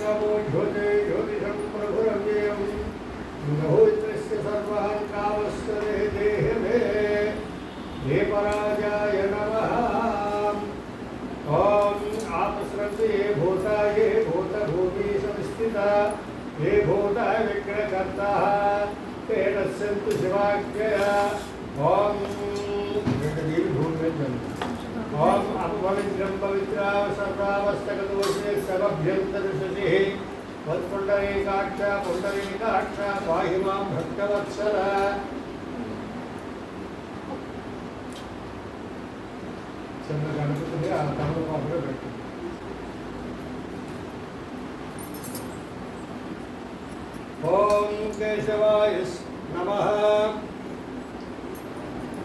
नमो ज्योते ज्योतिषं प्रभुरव्ययं नभोत्रस्य सर्वान् कामस्य देह मे देवराजाय नमः। ॐ आपस्रन्ते भूताय भूतभूमि संस्थिता ये भूता विग्रहकर्ताः ते नश्यन्तु शिवाज्ञया। ॐ ओम अपवित्रं पवित्रा सर्वावस्थगतोषे सर्वभ्यन्तरशुचिः वत्पुण्डरीकाक्ष पुण्डरीकाक्ष पाहि मां भक्तवत्सल। चंद्रगणपति तमिळ् పెట్టు। ఓం కేశవాయ నమః।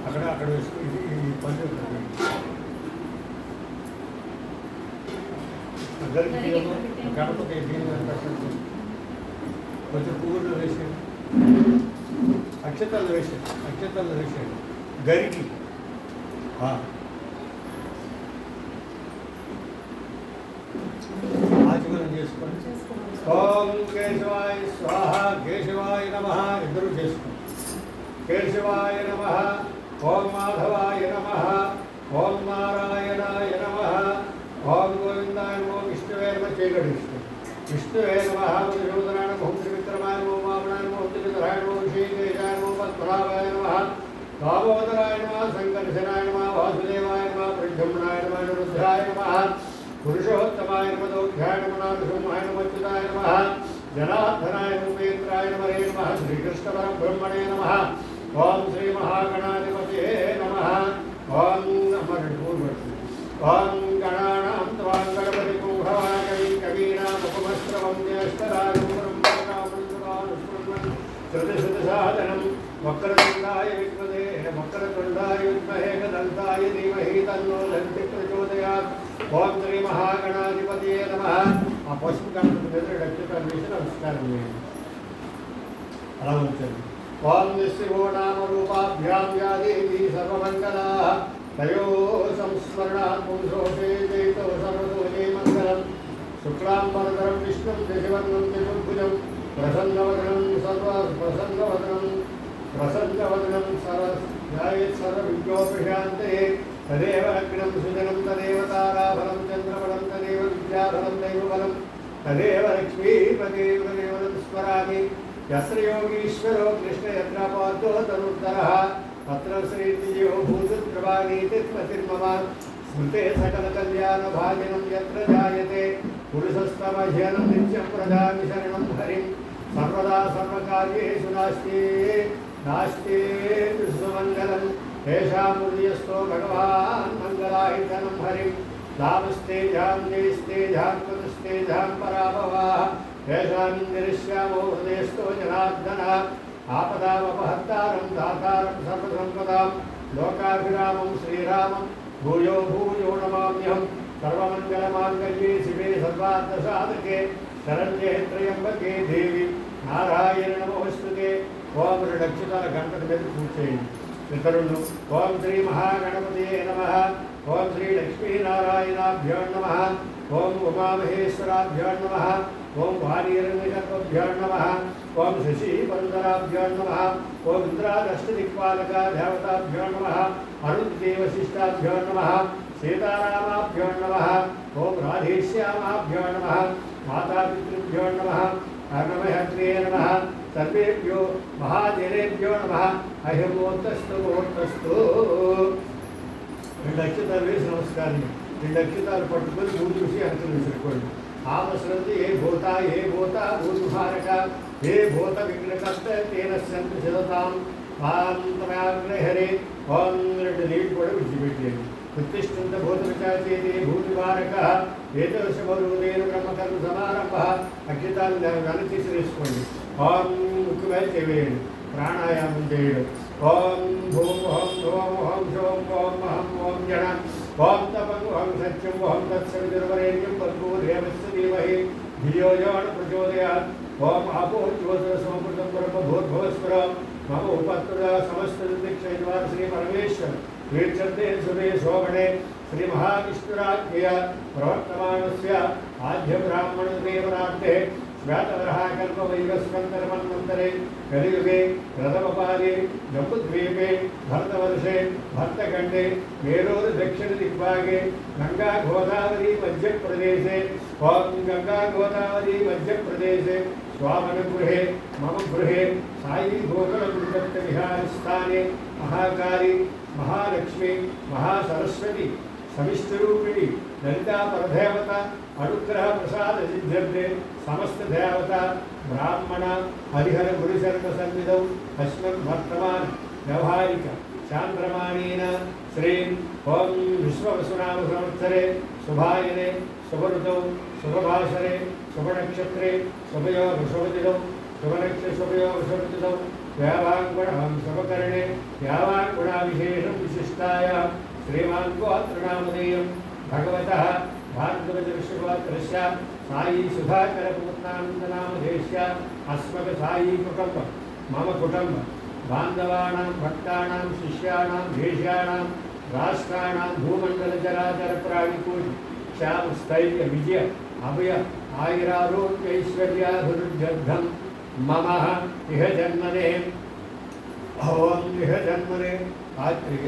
అక్కడ అక్కడ ఈ పండు గణపతి కొంచెం పువ్వులు వేసాడు, అక్షతలు వేసాడు గరికి ఆచమనం చేసుకోండి। ఓం కేశవాయ స్వాహ కేశవాయ నమః ఇద్దరు చేసుకోండి। కేశవాయ నమః ఓం మాధవాయ నమః ఓం నారాయణాయ నమః ఓం గోవిందాయ నమో విష్ణువే నమః చేయగడు విష్ణువే నమః మధుసూదనాయ నమః త్రివిక్రమాయ నమో వామనాయ నమో త్రివిక్రమాయ నమో శ్రీకేశాయ నమో పద్మనాభాయ నమః దామోదరాయ నమః సంకర్షణాయ నమః వాసుదేవాయ నమః ప్రద్యుమ్నాయ నమః రుద్రాయ నమః పురుషోత్తమాయ నమః దౌఘ్యాయ నమః నరసింహాయ నమః అచ్యుతాయ నమః జనార్దనాయ ఉపేంద్రాయ నమః శ్రీకృష్ణ పరబ్రహ్మణే నమః ఓం శ్రీ మహాగణాధిపతయే నమః ఓం ఓం గణానాం త్వా గణపతి కుంభవాకవిం కవీనాముపమస్రవం జ్యేష్ఠరాజం శ్రుతిసాధనం వక్రతుండాయ విద్మహే వక్రతుండాయ విద్మహే కదంతాయ ధీమహి తన్నో దంతి ప్రచోదయాత్। ఓం శ్రీ మహాగణాధిపతయే నమః। ఆ పశువు గణపతి మీద రక్షితం చేసి నమస్కారం చేయండి, అలా ఉంచండి। ఓం నిశివో నామ రూపాభ్యాం యా దేవీ సర్వమంగళాః తయో సంస్మరణాత్ పుంసోషే జయితో సర్వతో జయ మంగళం। శుక్లాంబరధరం విష్ణుం శశివర్ణం చతుర్భుజం ప్రసన్నవదనం సర్వవిద్యోపశాంతే తదేవ లగ్నం సుజనం తదేవ తారాబలం చంద్రబలం తదేవ విద్యాబలం దైవబలం తదేవ లక్ష్మీపతిదేవ స్మరామి। यत्र योगीश्वरो कृष्ण यत्र पार्थो तनुत्तरः तत्र श्रीर्विजयो भूतप्रभानीतिर्मतिर्मम स्मृते सकलकल्याणभाजनं यत्र जायते पुरुषस्तमह्यनं नित्यं प्रजामि शरणं हरिं सर्वदा सर्वकार्येषु नास्ति विश्वमङ्गलं येषामुदयस्थो भगवान् मङ्गलाहितनं हरिं लाभस्तेजां जयस्तेजां पदस्तेजां पराभवाः येषामिन्द्रिश्यामो हृदयस्थो जनार्दन आपदामपहर्तारं दातारं सर्वसम्पदां लोकाभिरामं श्रीरामं भूयो भूयो नमाम्यहं। सर्वमङ्गलमाङ्गल्ये शिवे सर्वार्थसाधके शरण्ये त्र्यम्बके देवी नारायण नमोस्तुते। ओम रक्षिताల గణపతి మీద పూజ చేయండి ఇతరులు। ఓం శ్రీ మహాగణపతయే నమః ఓం శ్రీ లక్ష్మీనారాయణాభ్యో నమః ఓం ఉమామహేశ్వరాభ్యో నమః ఓం వాణీరంగభ్యో నమః ఓం శశీబంధరాభ్యో నమః ఓం ఇంద్రాదష్టదిక్పాలక దేవతాభ్యో నమః అరుణదేవశిష్టాభ్యో నమః సీతారామాభ్యో నమః ఓం రాధేశ్యామాభ్యో నమః మాతాపితృభ్యో నమః అర్ణమహత్రే నమః సర్వేభ్యో మహాదేవేభ్యో నమః అహిమోత్తస్తు మోత్తస్తు। రెండు అక్షతాలు వేసి నమస్కారం, రెండు అక్షతాలు పట్టుకొని మూడు చూసి అంచులు విసురుకోండి। ఆపస్రంతి ఏ భూత భూతుహారక ఏ భూత విఘ్నకర్త తేన సంతు శతతాం పాంతమాగ్రహరే। ఓం రెండు నీళ్ళు కూడా విడిచిపెట్టేయండి। ఉత్తిష్ఠంత భూతవిచాచేతే భూతివారక ఏతోషమరుదేన బ్రహ్మకర్మ సమారంభ। అక్షతాలు వెనక్కి తీసివేసుకోండి। ఓం ముక్కు మీద చేవేయండి, ప్రాణాయామం చేయడం। ఓం భూం ఓం ఓం ఓం శోం ఓం అహం ఓం జనం ఓం తపం ఓం సత్యం ఓం తత్సవితుర్వరేణ్యం భర్గో దేవస్య ధీమహి ధియో యో న ప్రచోదయాత్। ఓం ఆపో జ్యోతిరసమృతం బ్రహ్మభూర్భువస్వరం మమ ఉపత్తుర సమస్త దిక్షైర్వార శ్రీ పరమేశ్వర వీక్షంతే శుభే శోభనే श्री महाविष्णुराज्ञय प्रवर्तमानस्य आद्य ब्राह्मण देवरात्रे श्वेतवराहकल्पवैवस्वन्तरमन्वन्तरे कलियुगे प्रथमपादे जम्बुद्वीपे भरतवर्षे भरतखण्डे मेरोर दक्षिणदिग्भागे गंगा गोदावरी मध्यप्रदेशे ओं गंगा गोदावरी मध्यप्रदेशे स्वामनगृहे मम गृहे साई गोकुलगुरुदत्तविहारस्थाने महाकाली महालक्ष्मी महासरस्वती समिष्टरूपिणी ललिता परदेवता अनुग्रह प्रसाद सिद्ध्यर्थे समस्त देवता ब्राह्मण हरिहर गुरुशरण सन्निधौ अस्मत् वर्तमान व्यवहारिक चांद्रमाणेन श्री ओं विश्ववसुनाम संवत्सरे शुभायने शुभऋतौ शुभभाषरे शुभनक्षत्रे शुभयोग शुभदिनौ शुभनक्षत्र शुभयोग शुभदिनौ व्यावाङ्गुणं शुभकरणे व्यावाङ्गुणाविशेषं विशिष्टाय श्रीमान् गोत्रनामधेयं भगवतः भारद्वाजऋषिगोत्रस्य साई सुधाकरपूर्णानन्दनामधेयस्य अस्मक साई कुटुम्ब मम कुटुम्ब बान्धवानां भक्तानां शिष्याणां देशानां राष्ट्राणां भूमण्डलचराचरप्राणिकोटि श्याम स्थैर्य विजय अभय आयुरारोग्यैश्वर्याभिवृद्ध्यर्थं मम इह जन्मने ओं इह जन्मने आत्रिय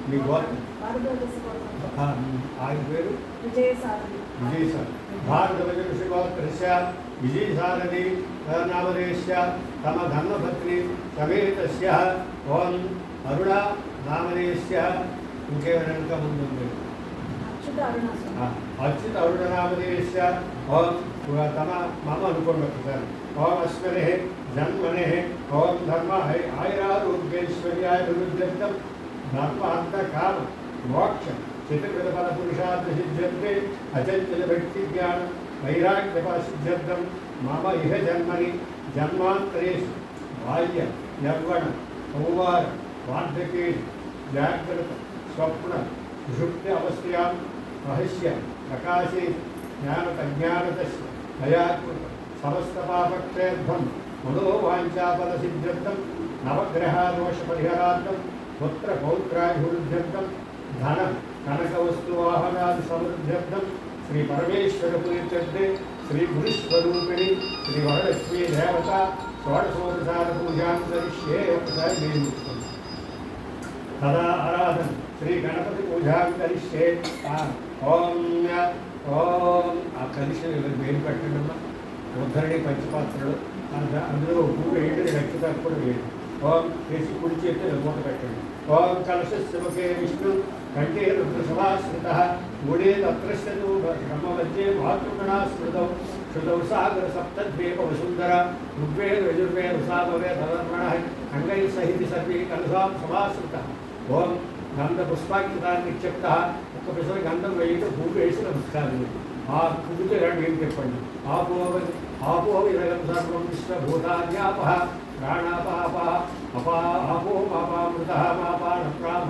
మీ గోత్రం ఆయన పేరు విజయసారథి భారద్వాజ ఋషిగోత్రస్య విజయసారథి నామధేయస్య తమ ధర్మపత్ని సమేతస్య ఓం అరుణ నామధేయస్య ఇంకేమైనా ముందు అచ్యుత అరుణ నామధేయస్య ఓం తమ మమ అనుకోండి సార్ ఓం అస్మనే జన్మనే ఓం ధర్మ ఆయురారోగ్యైశ్వర్యాభివృద్ధ్యర్థం धर्मार्थ काम मोक्ष चतुर्विध फल पुरुषार्थ सिद्ध्यन्ते अचंचल भक्ति ज्ञान वैराग्य फल सिद्ध्यर्थं मम इह जन्मनि जन्मान्तरेषु बाल्य यौवन कौमार वार्धके जागृत स्वप्न सुषुप्ति अवस्थयां रहस्य प्रकाशे ज्ञानतज्ञानतस्य दयाकृत समस्त पापक्षेत्रं मनोवाञ्छाफल सिद्ध्यर्थं नवग्रहादोष परिहरार्थं पुत्र पौत्राभिवृद्ध्यर्थं धन कनकवस्तुवाहनादि समृद्ध्यर्थं श्री परमेश्वर पूज्यते श्री गुरुस्वरूपिणी श्री वरलक्ष्मी देवता षोडशोपचार पूजां करिष्ये तदा आराधन श्री गणपति पूजां करिष्ये ओम ओम आ कलिशे वेल పెట్టండమ్మా ఉద్ధరణి పంచపాత్రలు అందులో ఉప్పు వేయండి రక్షిత కూడా వేయండి ओम केसी कुड़ी चेते मूट कट्टंడి ओम कलशस्य मुखे विष्णु कंठे रुद्रसभास्मृतः मूढे तत्रस्यतु ब्रह्ममध्ये मातृगणा स्मृतौ श्रुतौ सागर सप्तद्वीप वसुन्धर ऋग्वेद यजुर्वेद सामवेद धर्मणः अंगैः सहित सर्वे कलशां समाश्रितः ओम गंध पुष्पाक्षतान् निक्षिप्तः ఒక పిసర గంధం వేయితో భూమి వేసి నమస్కారం ఆ పువ్వుతో రెండు ఏం చెప్పండి ఆపో ఇదగం సర్వం విశ్వభూతాన్యాపః प्राणापापः अपो मापामृतः मापानप्रां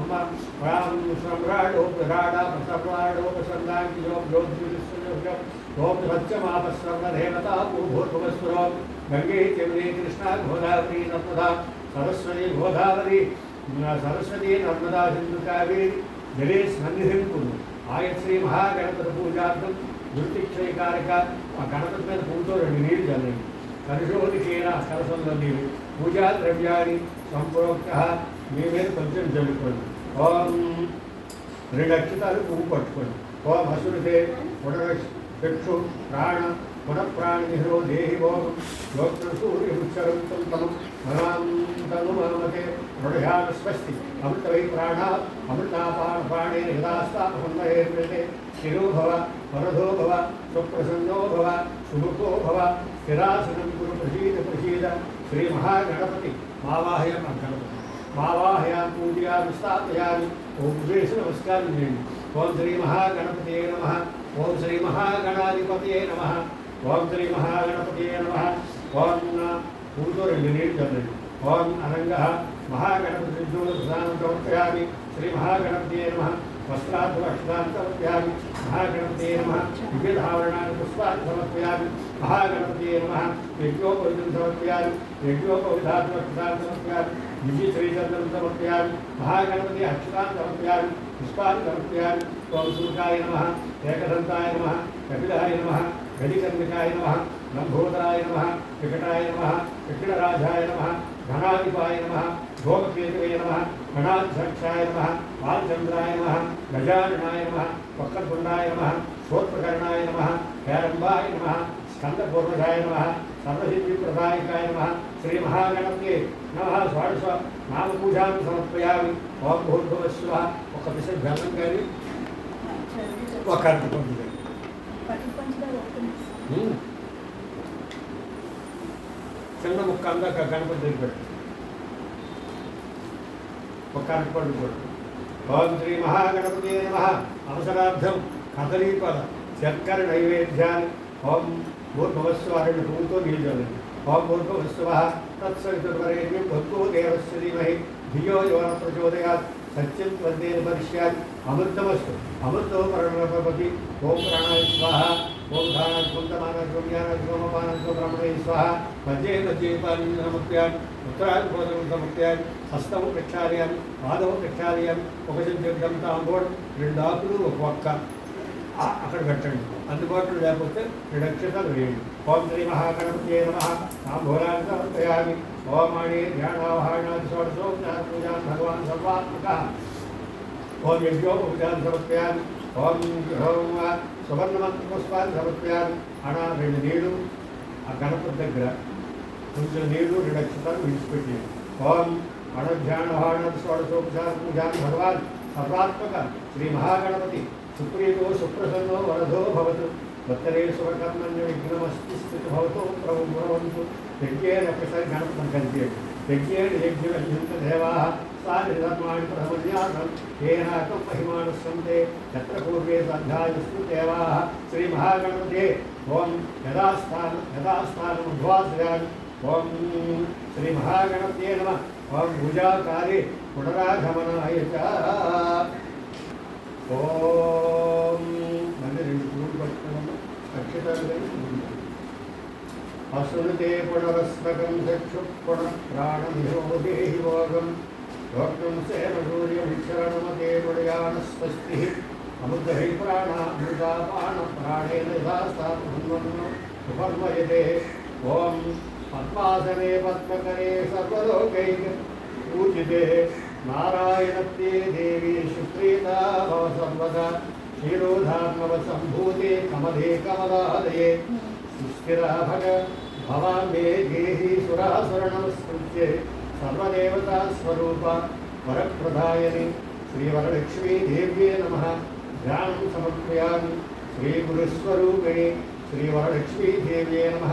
श्रम्राडोपराडापसप्राडोपसन्दाङ्गिजोपसत्यमापस्रवदेवता भूभूर्भुवस्वरो गंगे यमुने कृष्णा गोदावरी नर्मदा सरस्वती गोदावरी सरस्वती नर्मदा सिन्धु कावेरी जले सन्निधिं कुरु आय श्री महागणपति पूजार्थं दुर्तिक्षयकारक गणपति మీద పూజతో రెండు నీళ్ళు చల్లండి కలుషోదికేన కలసంలో నీళ్ళు पूजा द्रव्याणि संप्रोक्तः మీ మీద కొంచెం జల్లుకోండి ఓం రెండు అక్షతాలు పువ్వు పట్టుకోండి ఓం అసురుతే పునరక్షు ప్రాణ పునఃప్రాణిహిరో దేహి ఓం యోక్తృసూర్యముచ్చరంతం తమం మనాంతను మనమతే హృదయాన స్వస్తి అమృతవై ప్రాణా అమృతాపాణేన యథాస్తాపహన్మహేర్మతే శిరో భవ వరదో భవ సుప్రసన్నో భవ సుముఖో భవ స్థిరాసనం గురు ప్రసీద ప్రసీద श्री महागणपति मावाहयाम गणपति मावाहयाम पूजयामि स्थापयामि ओम वेश नमस्कार ओम श्री महागणपतये नमः ओम श्री महागणाधिपतये नमः ओम श्री महागणपतये नमः ओम पूजो రెండు నీళ్ళు చల్లండి ओम अनंगः महागणपति प्रसादं समर्पयामि श्री महागणपतये नमः वस्त्रार्थवक्षदान् समर्पयामि महागणपतये नमः विविधावरणानि पुष्पाणि समर्पयामि महागणपतये नमः यज्ञोपवीतं समर्पयामि यज्ञोपविधात्मक्षदान् समर्पयामि विजयश्रीचन्द्रं समर्पयामि महागणपति अक्षतान् समर्पयामि पुष्पाणि समर्पयामि। ओम सूर्याय नमः, एकदन्ताय नमः, कपिलाय नमः, गजकर्णिकाय नमः, लंबोदराय नमः, विकटाय नमः, विकटराजाय नमः, घनाधिपाय नमः, भोगकेतवे नमः, गणाध्यक्षाय नमः, बालचंद्राय नमः, गजाननाय नमः, वक्रतुंडाय नमः, शोत्रकर्णाय नमः, हेरंबाय नमः, स्कंदपूर्वजाय नमः, सर्वसिद्धिप्रदायकाय नमः, श्री महागणपते नमः। षोडश नाम पूजा समर्पयामि। ओम भूर्भुवः स्वः। ఒక విషయం ధ్యానం కానీ ఒక అరటి పండు చిన్న ముక్క అందాక గణపతి దగ్గర పెట్టు. ఒక అరటి పండు కూడా. ఓం శ్రీ మహాగణపతి నమః. అవసరార్థం కదలీపద చక్కెర నైవేద్యాన్ని ఓం భూర్భువः స్వः పువ్వుతో నీళ్ళు. ఓం భూర్భువः స్వः తత్సవితుర్వరేణ్యం భర్గో దేవस्य धीमहि धियो यो न प्रचोदयात् सत्यं त्वद्देव भविष्यात् अमृतमस्तु अमृतो प्रणवपति। ओम प्राणाय स्वाहा। ओम धानाय कुन्तमानाय सोम्यानाय सोमपानाय ब्रह्मणे स्वाहा। मध्य मध्य पानीं समर्पयामि। उत्तराय भोजनं समर्पयामि। हस्तौ प्रक्षालयामि, पादौ प्रक्षालयामि। ఒక చెంచా తాంబూలం, 2 ఆకులు, ఒక ఒక్క అక్కడ పెట్టండి. అందుబాటులో లేకపోతే 2 అక్షతలు వేయండి. ఓం శ్రీ మహాగణపతే నమః. తాంబూలాన్ని సమర్పయామి. ఓం ఆణే ధ్యానావహానాది షోడశోపచార పూజాన్ భగవాన్ సర్వాత్మకః. ఓం యజ్ఞోపచారం సమర్పయామి. ఓం సువర్ణమంత్ర పుష్పాన్ని సమర్పయామి. అనా 2 నీళ్లు ఆ గణపతి దగ్గర కొంచెం నీళ్లు 2 అక్షతాలు విడిచిపెట్టి. ఓం అణధ్యానవహానాది షోడశోపచార పూజాన్ భగవాన్ సర్వాత్మక శ్రీ మహాగణపతి सुप्रीतो सुप्रसन्नो वरदो भवतु। वत्तरे शुभकर्मण्य विघ्नमस्ति स्थितो भवतु प्रभुर्भवन्तु। यज्ञेन प्रसन्न गणपतिं कल्प्ये यज्ञेन यज्ञवल्यन्तदेवाः साधर्माणि प्रथमन्यासं येनाकं महिमानस्सन्ते यत्र पूर्वे सद्धायुस्तु देवाः। श्रीमहागणपते ओं यदास्थानमुद्वासयामि। ओं श्रीमहागणपते नमः। ओं भुजाकारे पुनरागमनाय च। ओम मंदिर असुरते पुनरस्मकं चक्षु प्राणमिहो देहि भोगं भक्तं सेव सूर्यमिक्षरणमते पुणयानस्वस्तिः अमृतहि प्राणामृतापान प्राणेन यथास्थापयते। ओम पद्मासने पद्मकरे सर्वलोकैक पूजिते नारायणत्ये देवी सुप्रीता भव सर्वदा। क्षीरोधार्णव सम्भूते कमले कमलालये सुस्थिरा भग भवाम्बे देहि सुरासुरनमस्कृत्ये सर्वदेवता स्वरूप वरप्रदायिनि श्रीवरलक्ष्मी देव्ये नमः। ध्यानं समर्पयामि। श्रीगुरुस्वरूपिणि श्रीवरलक्ष्मी देव्ये नमः।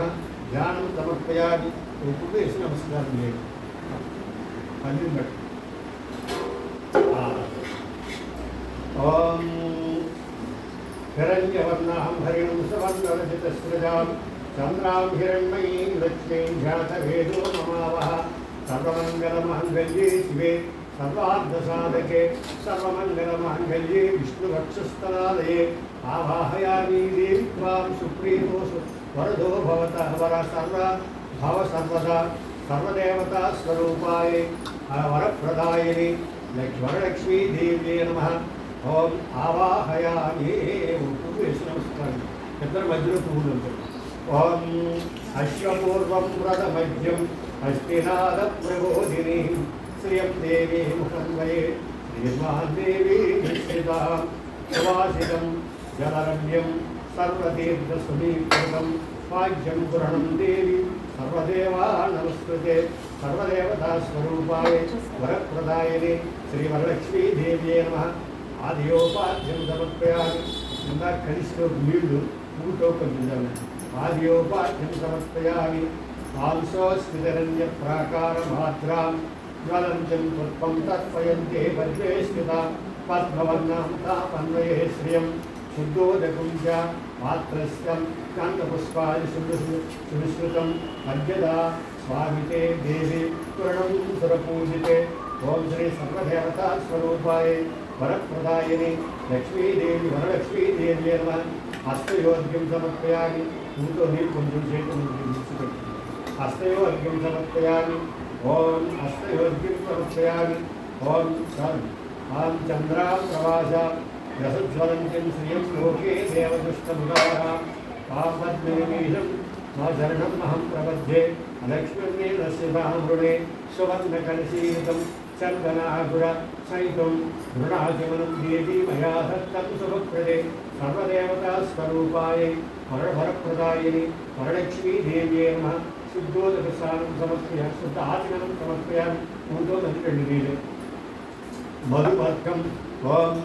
ध्यानं समर्पयामि। उपवेश नमस्कारं చేయండి. ओम हिरण्यवर्णां हरिणं सवर्णरजितस्रजां चन्द्रां हिरण्मयीं लक्ष्मीं ध्यातवेदो नमावः। सर्वमङ्गलमाङ्गल्ये शिवे सर्वार्थसाधके सर्वमङ्गलमाङ्गल्ये विष्णुवक्षस्थलालये आवाहयामि देवी त्वां सुप्रीतो वरदो भवतः वर भव सर्वदा सर्वदेवता स्वरूपाय वरप्रदायिनि वरलक्ष्मी देव्ये नमः। ओम आवाहयामि। नमस्कार इधर मध्य पुव्వులు ఉంటాయి. ओम अश्वपूर्वं व्रतमध्यं हस्तिनाद प्रबोधिनी श्रियं देवी मुखन्वये श्रीमान् देवी निश्चिता सुवासितं जलरम्यं सर्वतीर्थसुमीकृतं वाज्यं पुरणं देवी सर्वदेवा नमस्कृते सर्वदेवता स्वरूपाय वरप्रदायिनि श्रीवरलक्ष्मी देव्ये नमः। आदियोपाद्यं समर्पयामि। इंदा कलिष्ठो नीళ్లు పూతో కొంచెం आदियोपाद्यं समर्पयामि। आंसो स्थिरन्य प्राकार मात्रां ज्वलन्तं पुष्पं तर्पयन्ते वज्रे स्थितां पद्मवर्णां तापन्वये श्रियं शुद्धोदकं च पात्रस्यं कान्तपुष्पादि सुविश्रुतं मध्यदा स्वामिते देवी पूर्णं सुरपूजिते। ओम श्री सर्वदेवता स्वरूपाय वरप्रदायिनि लक्ष्मी देवी वरलक्ष्मी देव्ये नमः। हस्तयोग्यं समर्पयामि। पूतो नील కొంచెం చేతులు ముగించుకోండి. हस्तयोग्यं समर्पयामि। ओम हस्तयोग्यं समर्पयामि। ओम सन आं चंद्रा प्रवास रसज्वलन्तीं श्रियं लोके देवदुष्टमुदारां तां पद्मिनीशं मा शरणमहं प्रपद्ये अलक्ष्मीर्वेदस्यतामृणे सुवर्णकलशीलितं चन्दनागुर सहितं गृणाचमनं देवी मया दत्तं शुभप्रदे सर्वदेवतास्वरूपायै वरवरप्रदायिनि वरलक्ष्मी देव्यै नमः शुद्धोदकस्नानं समर्पयामि शुद्ध आचमनं समर्पयामि ऊर्ध्वोदकनिवेदे मधुपर्कं ओम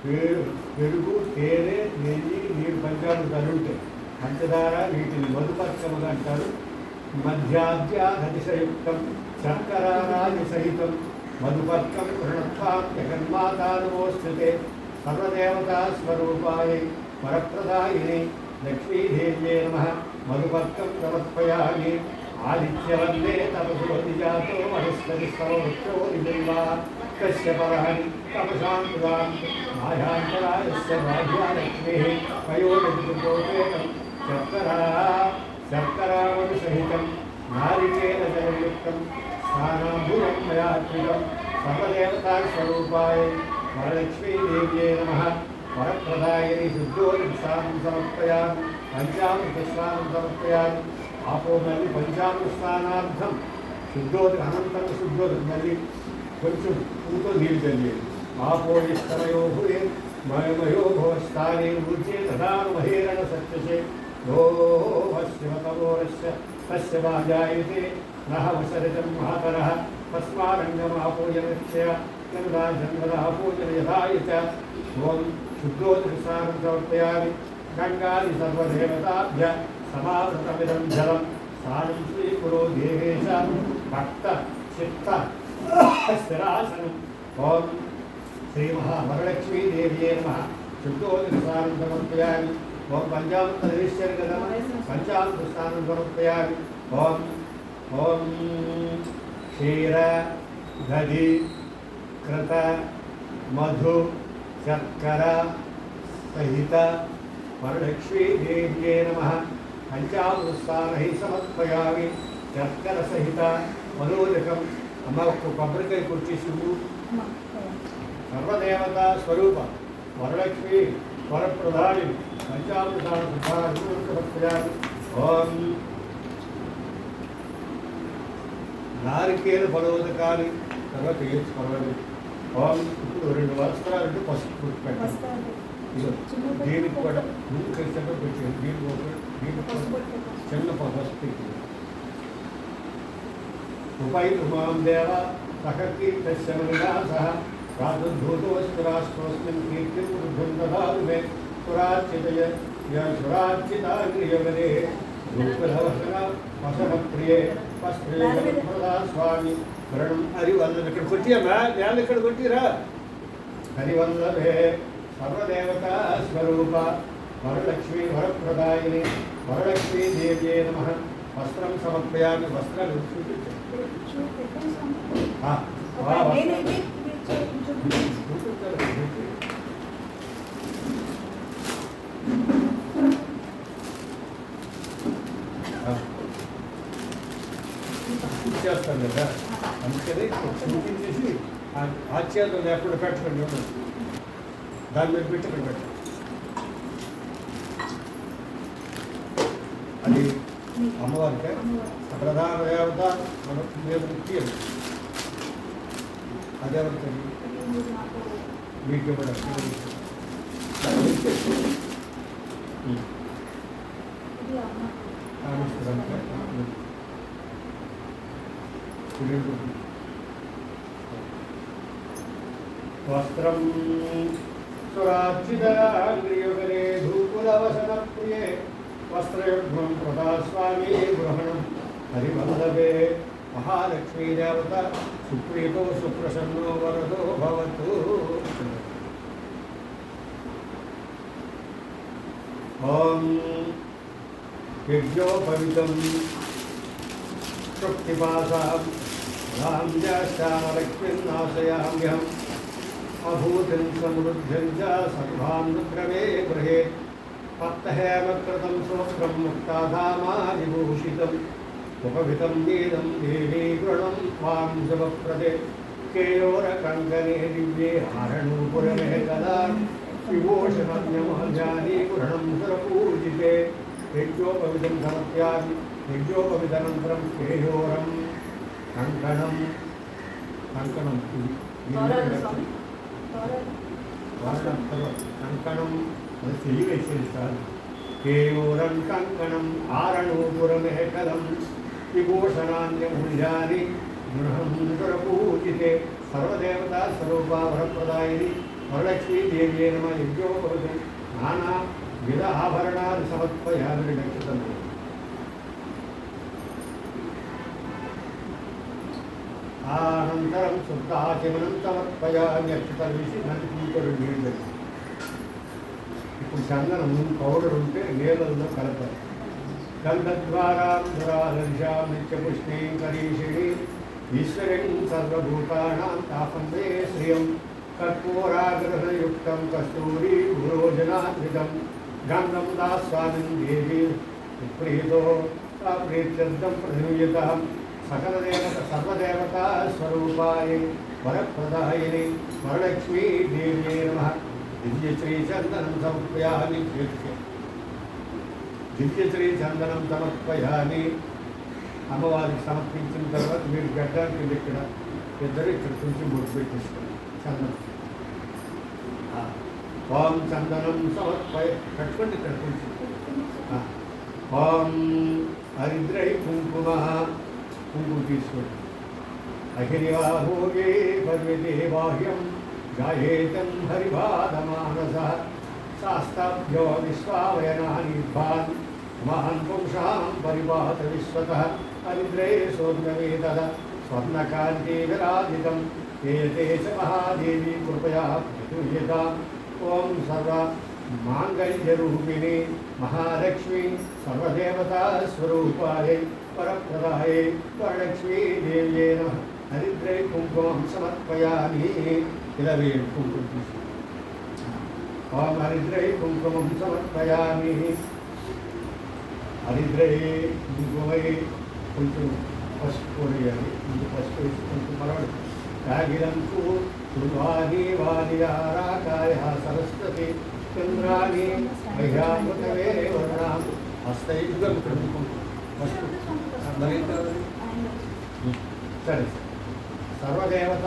పెరుగు తేనె నెయ్యి నీరు పంచామృతాలు ఉంటాయి పంచదార వీటిని మధుపర్కముగా అంటారు మధ్యాధ్యాధిశయుక్తం శర్కరారాజి సహితం మధుపర్కం ప్రణత్వాం జగన్మాతానుమోస్తుతే సర్వదేవతా స్వరూపాయ వరప్రదాయిని లక్ష్మీదేవ్యే నమః మధుపర్కం సమర్పయామి ఆదిత్యవన్నే తపసువతిజాతో వనస్పతి స్తవవృక్షో నిజైవా कस्य परानि तपसां पुरां मायान्तरायस्य भाग्यालक्ष्मीः पयोनिर्गोपेतं शर्करावनुसहितं नारिकेलजलयुक्तं स्थानाम्बुरं मया कृतं सर्वदेवतास्वरूपाय वरलक्ष्मीदेव्यै नमः वरप्रदायिनि शुद्धोदकस्नानं समर्पयामि पञ्चामृतस्नानं समर्पयामि आपोमल्लि पञ्चामृतस्नानार्थं शुद्धोदक अनन्तरं शुद्धोदकं मल्लि కొంచెం పూతో నీళ్ళు చల్లేది ఆపోయిస్తమయో భూయే మయమయో భవస్థానే ఊర్జే దదాను మహేరణ సత్యసే యో శివతమోరస్య తస్య వాజాయతే నహవసరితం మాతరః తస్మారంగమాపోయనక్షయ గంగాజన్మదాపోయన యథాయ చ ఓం శుద్ధోదకస్నానం సమర్పయామి గంగాది సర్వదేవతాభ్య సమావృతమిదం జలం స్నానం శ్రీకురో దేవేశ భక్త చిత్త स्थिरासनम ओम श्री महावरलक्ष्मी देव्ये नमः शुद्धोदकस्नानं समर्पयामि ओम पंचामृतनिश्चर्गदं पंचामृतस्नानं समर्पयामि ओम ओम क्षीर दधि कृत मधु शर्करा सहित वरलक्ष्मी देव्ये नमः पंचामृतस्नानं समर्पयामि शर्करा सहित मनोदकं अम्मा కొబ్బరికాయ కుర్చీసుడు సర్వదేవతా స్వరూప వరలక్ష్మి వరప్రధాని పంచామృతాన్ని ఓం నారికేల ఫలోదకాలు తర్వాత ఏది పర్వాలేదు ఓం ఇప్పుడు 2 వస్త్రాలు పసుపు పెట్టండి దీనికి కూడా ముందు కలిసి పెట్టండి దీనికి చిన్న పసుపు उपैतुमां देव सककीर्तस्यमनिदासः प्रातुर्भूतोऽस्मिन् कीर्तिं वृद्धिं ददातु मे सुरार्चितय सुरार्चिताग्रियवने रूपधवसन वसनप्रिये वस्त्रेयप्रदा स्वामी वरणं हरिवल्लभ ఇక్కడ కొట్టియమ్మా నేను ఇక్కడ కొట్టిరా హరివల్లభే సర్వదేవతా స్వరూప వరలక్ష్మీ వరప్రదాయిని వరలక్ష్మీ దేవ్యే నమః వస్త్రం సమర్పయామి వస్త్రాలు చేస్తాను కదా అందుకని చూపించేసి ఆశ్చర్యం లేకుండా పెట్టకండి దాని మీద పెట్టకండి పెట్టండి అది అమ్మవారికి ప్రధాన దేవత మన మీద ముఖ్యం అదేవరికి మీకు ఇవ్వడం వస్త్రం సురార్చితాగ్రియగరే ధూపులవసన ప్రియే वस्त्रयुग्मं प्रदास्वामी ग्रहणं हरिवल्लभे महालक्ष्मी देवता सुप्रीतो सुप्रसन्नो वरदो भवतु ओम यज्ञोपवितं तृप्तिपासां राम्याश्यामलक्ष्मीन्नाशयाम्यहम् अभूतिं समृद्धिं च सर्वान्नुक्रमे गृहे पत्तहेमकृतं सोऽस्त्रं मुक्ताधामादिभूषितम् उपवितं वेदं देवी गृणं त्वां शुभप्रदे केयोरकङ्कणे दिव्ये हारणूपुरमेकदा विभूषणम्यमजानी पुरणं सुरपूजिते यज्ञोपविधं समर्पयामि यज्ञोपविधनन्तरं केयोरं कङ्कणं कङ्कणं केयोरं कङ्कणम् आरणूपुरमेकलं विभूषणान्यमूल्यानि गृहं सुरपूजिते सर्वदेवता स्वरूपा वरप्रदायिनी वरलक्ष्मी देव्यै नमः यज्ञोपविधं नानाविध आभरणानि समर्पयामि नक्षत्रम् అనంతరం శుద్ధాచమనం సమర్పయామి అక్షతర్విసి నది పూకడు నీళ్ళు. ఇప్పుడు చందనం పౌడర్ ఉంటే నీళ్ళల్లో కలపాలి. గంధద్వారాం ధరాదర్శాం నిత్యపుష్ణీం కరీషిణి ఈశ్వరిం సర్వభూతానాం తాపందే శ్రియం కర్పూరాగ్రహయుక్తం కస్తూరి భూరోజనాధృతం గంధం దాస్వామిం దేవి ప్రీతో ప్రీత్యర్థం ప్రతినియతాం सकल देवता सर्वदेवता स्वरूपाय वरप्रदायिनी वरलक्ष्मी देव्यै नमः दिव्यश्री चंदनं समर्पयामि दिव्यश्री चंदनं समर्पयामि అమ్మవారికి సమర్పించిన తర్వాత మీరు గడ్డానికి ఇక్కడ ఇద్దరు ఇక్కడ నుంచి బొట్టు పెట్టేస్తారు చందనం ఓం చందనం సమర్పయ కట్టుకోండి ఇక్కడ కొంచెం ఓం హరిద్రై కుంకుమ కుంకుమ తీసుకోండి అఖిలివాభోగే పర్వతే బాహ్యం గాయేతం హరిబాధమానస శాస్తాభ్యో విశ్వావయనాని భాన్ మహాన్ పుంసాం పరిపాత విశ్వతః హరిద్రే సోర్ణవేదః స్వర్ణకాంతి విరాజితం ఏతే చ మహాదేవి కృపయా ప్రతుల్యతాం ఓం సర్వ మాంగళ్యరూపిణి మహాలక్ష్మి సర్వదేవతా స్వరూపాయ వరప్రదాయ వరలక్ష్మీ దేవ్యై నమః హరిద్రై కుంకుమం సమర్పయామి ఇలా వేయండి కుంకుమ తీసి ఓం హరిద్రై కుంకుమం సమర్పయామి హరిద్రై కుంకుమై కొంచెం పసుపు వేయాలి ముందు పసుపు వేసి కొంచెం పరవాడు కాగిలంకు శుభాని వాణియారాకాయ సరస్వతి చంద్రాని మహ్యామృతవే వర్ణాం హస్తైర్గం పసుపు సరే సర్వదేవత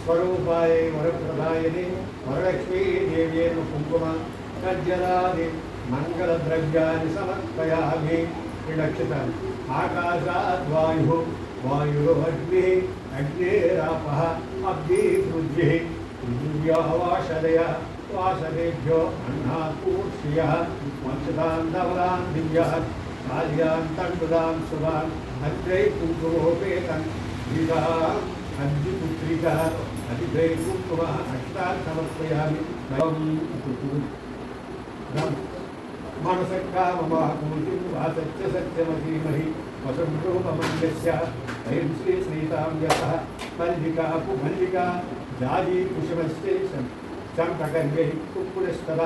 స్వరూపాయ వరప్రదాయని వరలక్ష్మీ దేవ్యై కుంకుమ కజ్జలాది మంగళద్రవ్యాన్ని సమర్పయామి విలక్షితాన్ని ఆకాశాద్వాయు వాయురగ్ని అగ్నేరాపః అగ్ని పృథ్వీ పృథివ్యా వాషదయ వాషదేభ్యో అన్నాకూర్ష్యః వంశతాన్ ధవలాన్ దివ్యః కార్యాన్ తండులాం శుభాన్ హరిద్రై కుంకుమోపేతం గీతా అగ్నిపుత్రిక హరిద్రై కుంకుమ అష్టాన్ సమర్పయామి మనసక్కామమాకూతిం వాసత్య సత్యమధీమహి వసంతోపమన్యస్య అయం శ్రీ శ్రీతాంయః మల్లికాపు మల్లికా జాజీ కుసుమశ్చైషం చంపకన్యై కుక్కుడస్తవ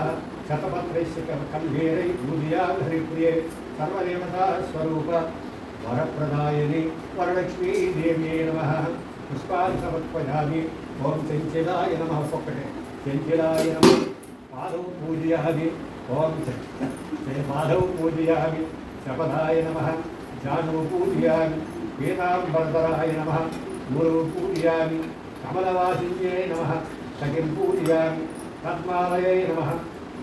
శతపత్రైశ్చ కల్వేరై భూదియాల్ హరిప్రియే సర్వదేవతా స్వరూప వరప్రదాయని వరలక్ష్మీ దేవ్యై నమః పుష్పాన్ని సమర్పయామి ఓం చెంచిలాయ నమః ఒక్కటే చెంచిలాయ నమః పాదౌ పూజయామి ఓం పాదౌ పూజయామి శపథాయ నమః జానూ పూజయామి పీతాంబరధరాయ నమః గురౌ పూజయామి కమలవాసిన్యై నమః సఖిం పూజయామి పద్మాలయై నమః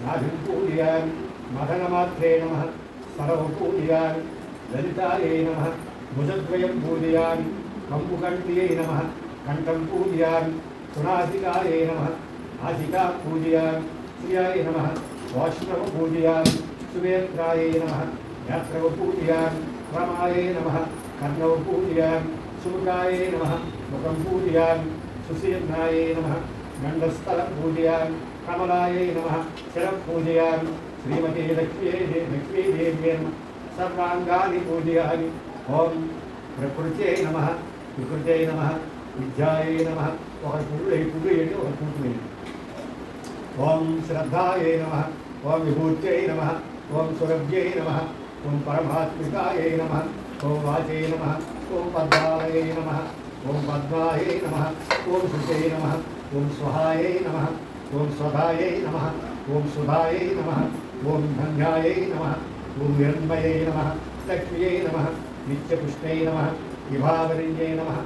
నాభిం పూజయామి మదనమాత్రే నమః సరౌ పూజయామి లలితాయై నమః భుజద్వయం పూజయామి కంబుకంఠ్యై నమః కంఠం పూజయామి సునాసికాయై నమః నాసికా పూజయామి శ్రియాయ నమః వాష్ణవ పూజయామి సువేత్రాయై నమః నేత్రవ పూజయామి రమాయై నమః కర్ణవ పూజయామి సుముఖాయై నమః ముఖం పూజయామి సుశీర్ణాయై నమః గండస్థలం పూజయామి కమలాయై నమః శిరం పూజయామి శ్రీమతి లక్ష్మీదేవ్యై నమః సర్వాంగాని పూజయామి ఓం ప్రకృత్యై నమః వికృత్యై నమః విద్యాయై నమః ఒక పువ్వు వేయండి ఒక పువ్వు వేయండి ఓం శ్రద్ధాయై నమః ఓం విభూత్యై నమః ఓం సురభ్యై నమః ఓం పరమాత్మికాయై నమః ఓం వాచై నమః ఓం పద్మాలయై నమః ఓం పద్మాయై నమః ఓం శుచై నమః ఓం స్వహాయై నమః ఓం స్వధాయై నమః ఓం సుధాయై నమః ఓం ధన్యాయై నమః ఓం హిరణ్మయై నమః లక్ష్మ్యై నమః నిత్యపుష్ణై నమః విభావరిణ్యై నమః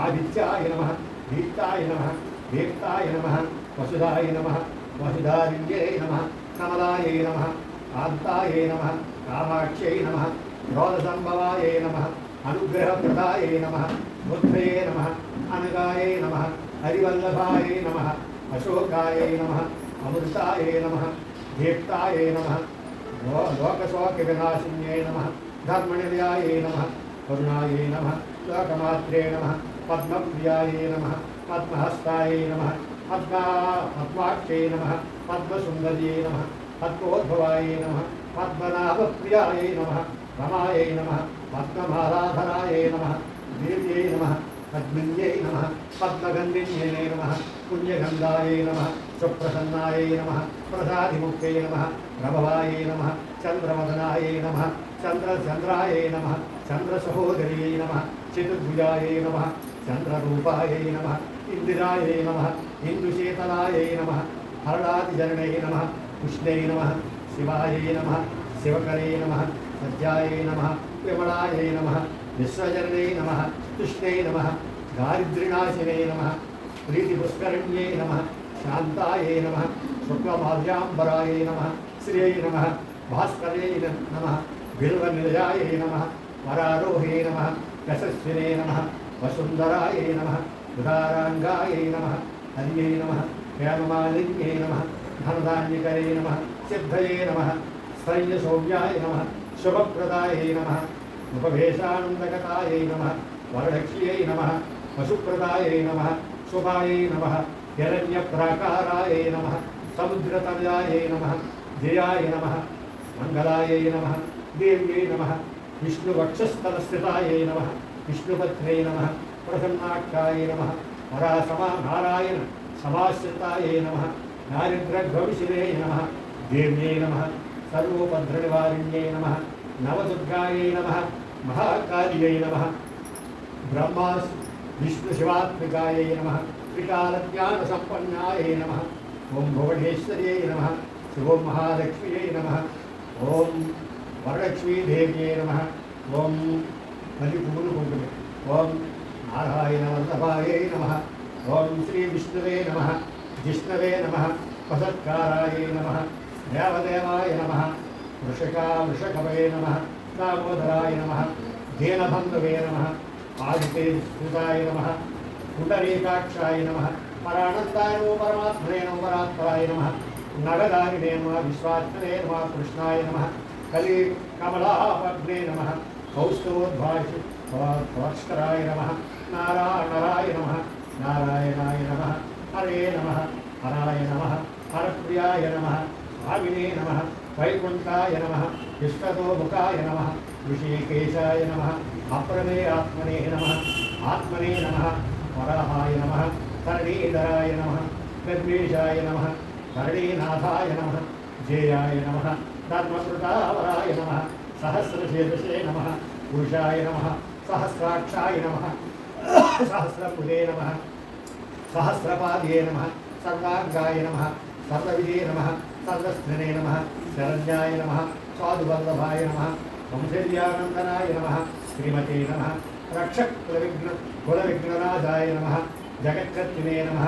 ఆదిత్యాయ నమః దీప్తాయ నమః దీప్తాయ నమః వసుధాయ నమః వసుధారిణ్యై నమః కమలాయై నమః కాంతాయై నమః కామాక్ష్యై నమః క్రోధసంభవాయై నమః అనుగ్రహప్రదాయై నమః బుద్ధయే నమః అనగాయై నమః హరివల్లభాయై నమః అశోకాయై నమః అమృతాయై నమః దీప్తాయై నమః లోకశోకవినాశిన్యై నమః ధర్మనిలయాయై నమః కరుణాయై నమః లోకమాత్రే నమః పద్మప్రియాయై నమః పద్మహస్తాయై నమః పద్మాక్షై నమః పద్మసుందర్యై నమః పద్మోద్భవాయై నమః పద్మనాభప్రియాయై నమః రమాయై నమః పద్మమాలాధరాయై నమః దేవ్యై నమః పద్మిన్యై నమః పద్మగంధిన్యై నమః పుణ్యగంధాయై నమః సుప్రసన్నాయై నమః ప్రసాదిముక్తై నమః ప్రభవాయై నమః చంద్రవదనాయై నమః చంద్రాయై నమః చంద్రసహోదర్యై నమః చతుర్భుజాయై నమః చంద్రరూపాయై నమః ఇందిరాయై నమః ఇందుశీతలాయై నమః హరళాదిజనై నమః కృష్ణై నమః శివాయై నమః శివకరే నమః సత్యాయై నమః విమలాయై నమః విశ్వజనై నమః కృష్ణై నమః దారిద్ర్యనాశినే నమః ప్రీతిపుష్కరిణ్యై నమః శాంతాయై నమః శుక్లమాల్యాంబరాయై నమః శ్రియై నమః భాస్కర్యై నమః బిల్వనిలయాయై నమః వరారోహే నమః యశస్వినే నమః వసుంధరాయై నమః ఉదారాంగాయై నమః హర్యై నమః హేమమాలిన్యై నమః ధనధాన్యకరే నమః సిద్ధయే నమః స్థైర్యసౌవ్యాయ నమః శుభప్రదాయై నమః ఉపవేశానందగతాయై నమః వరలక్ష్మ్యై నమః పశుప్రదాయై నమః శుభాయై నమః హిరణ్యప్రాకారాయై నమః సముద్రతనయాయై నమః జయాయ నమః మంగళాయై నమః దేవ్యై నమః విష్ణువక్షస్థలస్థితాయై నమః విష్ణుపత్న్యై నమః ప్రసన్నాక్షాయై నమః నారాయణ సమాశ్రితాయై నమః దారిద్ర్యభవిషిణే నమః దేవ్యై నమః సర్వోపద్రనివారిణ్యై నమః నవదుర్గాయై నమః మహాకాళ్యై నమః బ్రహ్మా విష్ణుశివాత్మికాయై నమః త్రికాలజ్ఞానసంపన్నాయై నమః ఓం భువనేశ్వర్యై నమః ఓం మహాలక్ష్మ్యై నమః ఓం వరలక్ష్మీదేవ్యై నమః ఓం మళ్ళీ పువ్వులు కుంకుమే ఓం నారాయణవల్లభాయై నమః ఓం శ్రీ విష్ణువే నమః జిష్ణవే నమః వసత్కారాయై నమః దేవదేవాయ నమః వృషకవే నమః దామోదరాయ నమః దీనబంధువే నమః ఆదితేజస్కృతాయ నమః పుండరీకాక్షాయ నమః పరానందాయ నమో పరమాత్మనే నమో పరాత్పరాయ నమః నగదారిణే నమః విశ్వాత్మనే నమః కృష్ణాయ నమః కలి కమలాపగ్నే నమః కౌస్తవోద్భాషిరాయ నమః నారాయణాయ నమః నారాయణాయ నమః హరే నమః హరాయ నమః హరప్రియాయ నమః భావినే నమః వైకుంఠాయ నమః విశ్వతోముఖాయ నమః ఋషికేశాయ నమః అప్రమేయాత్మనే నమః ఆత్మనే నమః వరాహాయ నమః ధరణీధరాయ నమః గద్వేషాయ నమః ధరణీనాథాయ నమః జేయాయ నమః ధర్మకృతావరాయ నమః సహస్రశీర్షే నమః పురుషాయ నమః సహస్రాక్షాయ నమః సహస్రముదే నమః సహస్రపాదే నమః సర్వాంగాయ నమః సర్వవిదే నమః సర్వస్త్రినే నమః శరణ్యాయ నమః సాధువల్లభాయ నమః వంశర్యానందనాయ నమః శ్రీమతే నమః కులవిఘ్నరాజాయ నమః జగత్కర్తినే నమః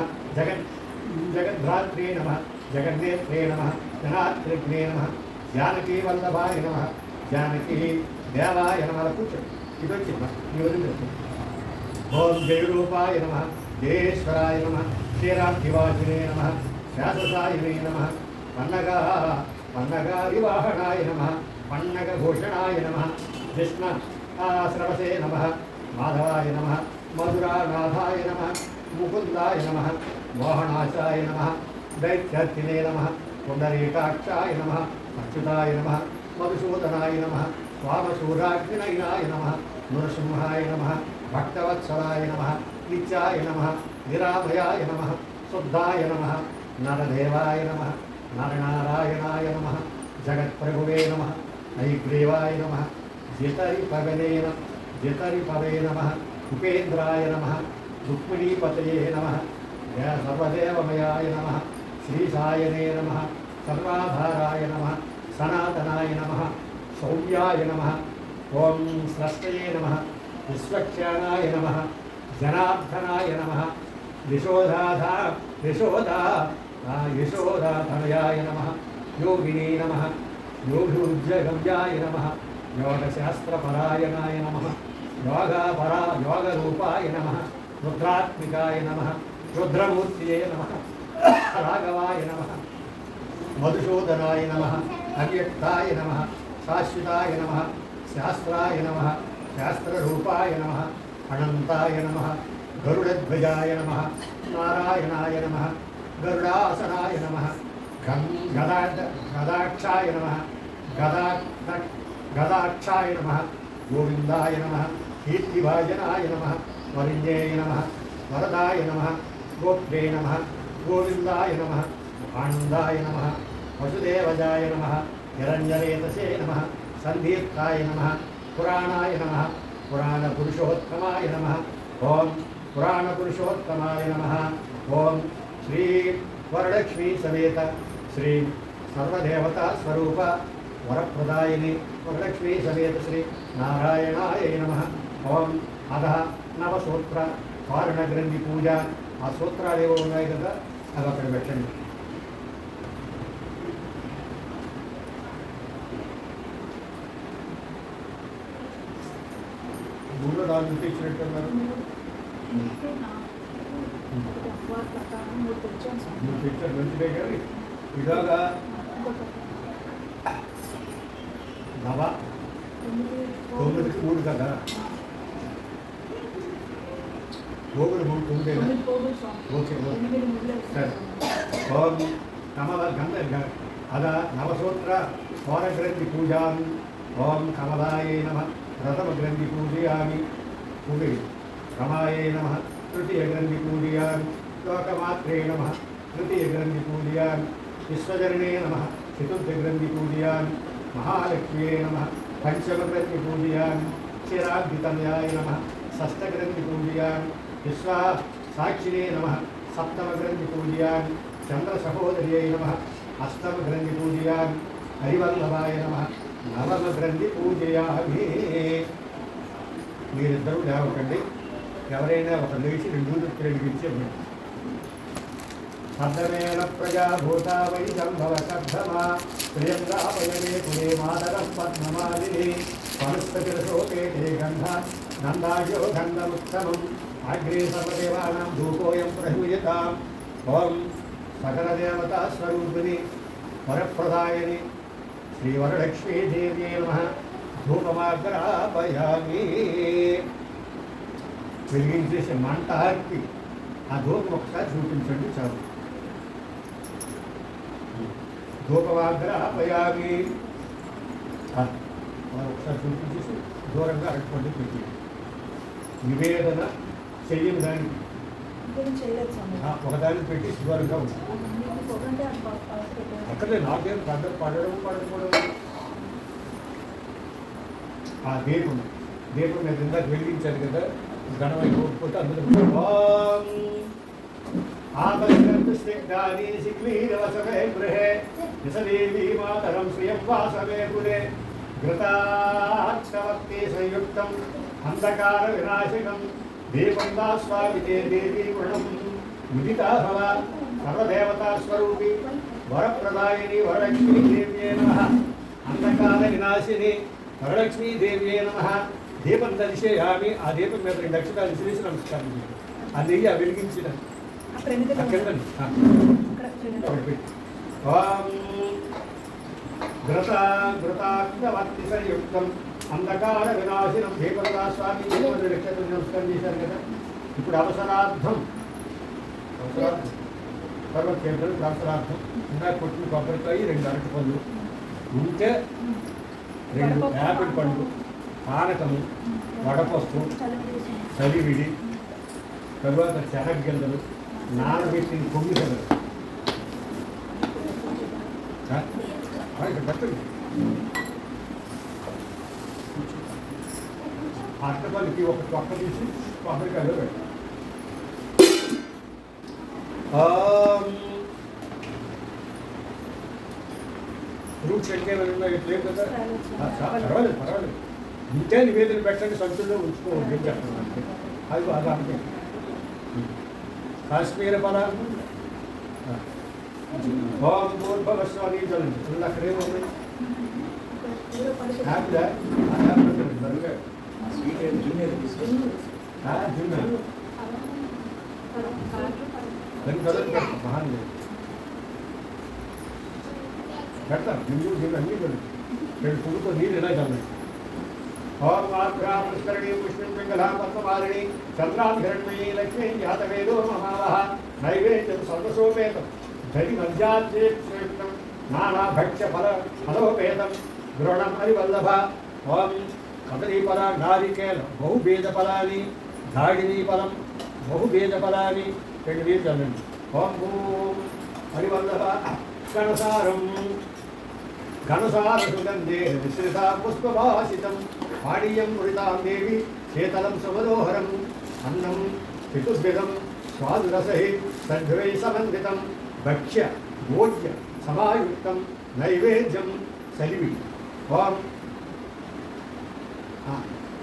జగద్భ్రాత్రే నమః జగన్నేత్రే నమః జనాత్రిఘ్నే నమః జానకీ వల్లభాయ నమః జానకీ దేవాయ నమః కూర్చోండి ఇది వచ్చింది ఈ వదిలి ఓం జయరూపాయ నమః జయేశ్వరాయ నమః క్షీరాబ్ధివాసినే నమః శాససాయనే నమః పన్నగారివాహనాయ నమః పన్నగభూషణాయ నమః కృష్ణ శ్రవసే నమః మాధవాయ నమః మధురానాథాయ నమః ముకుందాయ నమః మోహనాశాయ నమః దైత్యర్థినే నమః పుండరీకాక్షాయ నమః అచ్యుతాయ నమః మధుసూదనాయ నమః వామశూరాగ్నినయనాయ నమః నృసింహాయ నమః భక్తవత్సలాయ నమః నిత్యాయ నమః నిరామయాయ నమః శుద్ధాయ నమః నరదేవాయ నమః నరనారాయణాయ నమః జగత్ప్రభువే నమః ఐగ్రీవాయ నమః జితరిపవే నమః ఉపేంద్రాయ నమః రుక్మిణీపతయే నమః సర్వదేవమయాయ నమః శ్రీసాయనే నమః సర్వాధారాయ నమః సనాతనాయ నమః సౌమ్యాయ నమః ఓం స్రష్టయే నమః విశ్వక్షాణాయ నమః జనార్దనాయ నమః యశోదాధనయాయ నమః యోగినే నమః యోగిరుజ్జగవ్యాయ నమః యోగశాస్త్రపరాయణాయ నమః యోగరూపాయ నమః రుద్రాత్మికాయ నమః రుద్రమూర్తియే నమః రాఘవాయ నమః మధుసూదనాయ నమః అవ్యక్తాయ నమః శాశ్వతాయ నమః శాస్త్రాయ నమః శాస్త్రరూపాయ నమః అనంతాయ నమః గరుడధ్వజాయ నమః నారాయణాయ నమః గరుడాసనాయ నమః గదాక్షాయ నమః గదాక్షాయ నమః గోవిందాయ నమః కీర్తిభాజనాయ నమః వరిణ్యేయ నమః వరదాయ నమః గోప్తే నమః గోవిందాయ నమః ఆనందాయ నమః వసుదేవజాయ నమః హిరణ్యరేతసే నమః సందీప్తాయ నమః పురాణాయ నమః పురాణపురుషోత్తమాయ నమః ఓం పురాణపురుషోత్తమాయ నమః ఓం శ్రీ వరలక్ష్మీ సమేత శ్రీ సర్వదేవతా స్వరూప వరప్రదాయిని వరలక్ష్మీ సమేత శ్రీ నారాయణాయ నమః ఓం అధ నవసూత్ర కారణగ్రంథి పూజ ఆ సూత్రాలు ఏవో ఉన్నాయి కదా అది అక్కడ పెట్టండి. మూడో నాలుగు ఇచ్చినట్టున్నారు. మీరు పిక్చర్ మంచిదే కానీ ఇలాగా నవ 9కి 3 కదా, గోగులు 9 ఓకే సరే. ఓం కమల గంధ అద నవసూత్ర పౌరగ్రంథి పూజాం ఓం కమలాయే నమః ప్రథమగ్రంథి పూజయామి పూజయి రమాయే నమః తృతీయగ్రంథి పూజయామి లోకమాత్రే నమః తృతీయగ్రంథి పూజయామి విశ్వజరణే నమః చతుర్థగ్రంథి పూజయామి మహాలక్ష్మ్యే నమః పంచమగ్రంథి పూజయామి క్షీరాద్వితమయాయ నమః షష్ఠగ్రంథి పూజయామి విశ్వ సాక్షినే నమః సప్తమగ్రంథి పూజయామి చంద్రసహోదర్యై నమః అష్టమగ్రంథి పూజయామి హరివల్లభాయ నమః నవమగ్రంథి పూజయామి. మీరిద్దరూ లేవకండి, ఎవరైనా ఒక లేచి 2 ఇచ్చేయండి. అర్ధమేన ప్రజాభూత వై సంభవ కర్ధమా ప్రియం రామయనే కులే మాతరం పద్మమాలిని వనస్పతిరశోకేతే గంధ నందాయో గంధముత్తమం అగ్రే సర్వదేవానాం ధూపోయం ప్రహూయతాం. ఓం సకలదేవతా స్వరూపిణి వరప్రదాయని శ్రీవరలక్ష్మీదేవ్యై నమః ధూపమాగ్రాపయామి. వెలిగించేసి మంట ఆర్పి ఆ ధూపం ఒకసారి చూపించండి చాలు. ధూపమాగ్రాపయామి ఒకసారి చూపించేసి దూరంగా అరటిపండు పెట్టి నివేదన చెయ్యని దానికి ఒకదానికి పెట్టి దూరంగా ఉంటుంది. అక్కడే నాకేం పడడం పడకపోవడం. ఆ దీపం మీద ఇందాక వెలిగించారు కదా, గణమై పోకపోతే అందులో మాతరం శ్రియం వాసమే పురే ఘృతాక్షవర్తి సంయుక్తం అంధకార వినాశకం దీపం దాస్వామితే దేవీ గుణం విదితాభవ సర్వదేవతా స్వరూపి వరప్రదాయిని వరలక్ష్మీదేవ్యే నమః అంధకార వినాశిని వరలక్ష్మీదేవ్యే నమః. దీపం దర్శయామి. ఆ దీపం మీద 2 అక్షరాలు శ్రీశ్రీ నమస్కారం చేయండి. ఆ నెయ్యి వెలిగించిన ఘృతాగ్రవర్తి సంయుక్తం అంధకార వినాశనం దీపదా స్వామి నక్షత్రం నమస్కారం చేశారు కదా. ఇప్పుడు అవసరార్థం సర్వక్షేత్రం అవసరార్థం ఇంకా కొట్టిన కొబ్బరికాయ 2 అరటిపళ్ళు ఉంటే 2 యాపిల్ పండ్లు పానకము వడపప్పు చలివిడి తరువాత శనగగింజలు నానబెట్టిన కొమ్మి కలరు ఇక్కడ పెట్టండి. అట్టపల్లికి ఒక తొక్క తీసి కొబ్బరికాయలో పెట్టు. రూట్స్ ఎట్లా ఇట్లేం కదా పర్వాలేదు పర్వాలేదు. ఇంతే నివేదన పెట్టండి, సంచుల్లో ఉంచుకోండి ఏం చెప్తున్నాను అంటే అది బాగా అంటే కాశ్మీర పదాలు ఓం పూర్వస్వామి చలండి అక్కడేముంది హ్యాపీగా బరువుగా జూనియర్ మహాన్ పెడతారు నీళ్ళు అన్నీ రెండు పువ్వుతో నీళ్ళు ఎలా చల్లండి. ఓం ఆగ్రా పుష్కరణి పుష్పం పింగళ పద్మమాలిని చంద్రాభిరణ్మయీ లక్ష్మీ జాతవేదో మహావహ నైవేద్యం సర్వసోపేతం ధరి మధ్యాత్యేక్షేత్రం నానాభక్ష్య ఫలోపేతం గృహణం హరివల్లభ. ఓం కదలీఫల నారికేల బహుభేదఫలాని దాడినీఫలం బహుభేదఫలాని రెండు నీళ్ళు చల్లండి. ఓం భూం హరివల్లభ గణసారం ఘనసారసుగంధే విశ్రిత పుష్పభాసితం పాడీయం మృతాం దేవి శీతలం సుమనోహరం అన్నం చతుర్విధం స్వాదురసహి సద్వై సమన్వితం భక్ష్య భోజ్య సమాయుక్తం నైవేద్యం సలివి. ఓం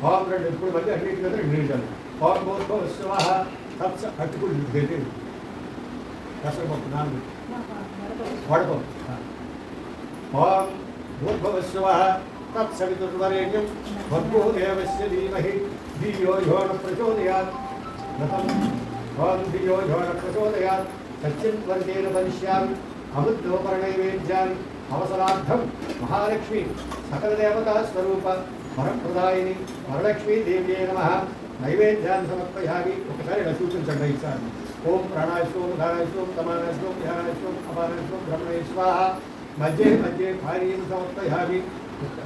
ఓం రెండు ఇప్పుడు మధ్య అన్నింటి కదా రెండు నిమిషాలు. ఓం భూర్భువస్సువ తత్స అటుకులు పెసరపప్పు నాలుగు వడపప్పు. ఓం భూర్భువస్సువ తత్సవితుర్వరేణ్యం భర్గో దేవస్య ధీమహి ధియో యో న ప్రచోదయాత్. ఓం ధియో యో న ప్రచోదయాత్ సత్యంత్వర్గేణ భవిష్యామి అమృతోపరనైవేద్యాన్ని అవసరార్థం మహాలక్ష్మి సకలదేవతా స్వరూప వరప్రదాయిని వరలక్ష్మీ దేవ్యే నమః నైవేద్యాన్ని సమర్పయామి. ఒకసారి ఇలా సూచించండి ఈసారి. ఓం ప్రాణాయస్వం ధారాయస్వం తమానస్వం ధ్యానస్వం అపానస్వం బ్రహ్మణే స్వాహ. మధ్య మధ్య భార్యను సమర్పయామి.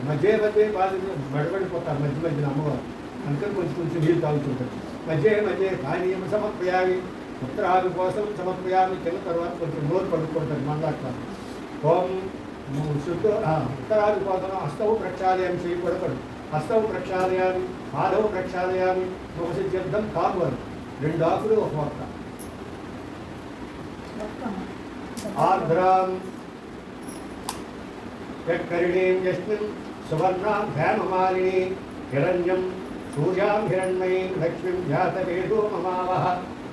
మధ్య మధ్య వాళ్ళు మడబడిపోతారు మధ్య మధ్యన అమ్మవారు, అందుకని కొంచెం కొంచెం నీళ్ళు తాగుతుంటారు. మధ్య మధ్య భార్యను సమర్పయామి. ఉత్తరాది కోసం సమర్పయామి. తిన్న తర్వాత కొంచెం నోరు పడుకుంటారు మందాక. ఓం శుద్ధ ఉత్తరాది కోసం హస్తవు ప్రక్షాళయామి చేయకూడదు. హస్తవు ప్రక్షాళయామి పాదవు ప్రక్షాళయామి. ముఖసిద్ధ్యర్థం కాకువరు రెండు ఆకులు ఒక మొక్క. ఆర్ద్రాం యత్కరిణీం యస్మిన్ సువర్ణాం ధ్యానమాలిని హిరణ్యం సూర్యాం హిరణ్మయీం లక్ష్మీం జాతవేదో మమావహ.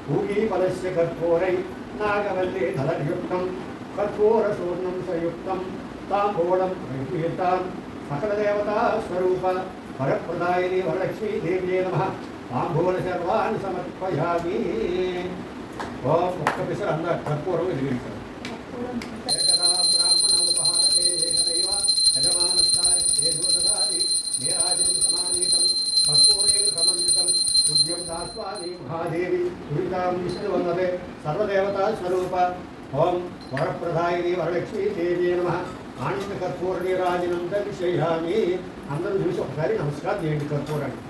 పూగీఫలస్య కర్పూరై నాగవల్లే ధలయుక్తం కర్పూరశూర్ణం సయుక్తం తాంబూలం ప్రయుక్తాం సకలదేవతా స్వరూప వరప్రదాయిని వరలక్ష్మీ దేవ్యే నమః. తాంబూల సర్వాన్ని సమర్పయామి. ఓం ఒక్క పిసరు అందరు కర్పూరం వెలిగించారు. మహాదేవి దురితాం విష్ణువల్లభే సర్వదేవతా స్వరూప. ఓం వరప్రదాయిని వరలక్ష్మీ దేవ్యే నమః. ఆనంద కర్పూర నీరాజనం దర్శయామి. అందరూ చూసి ఒకసారి నమస్కారం చేయండి కర్పూరాన్ని.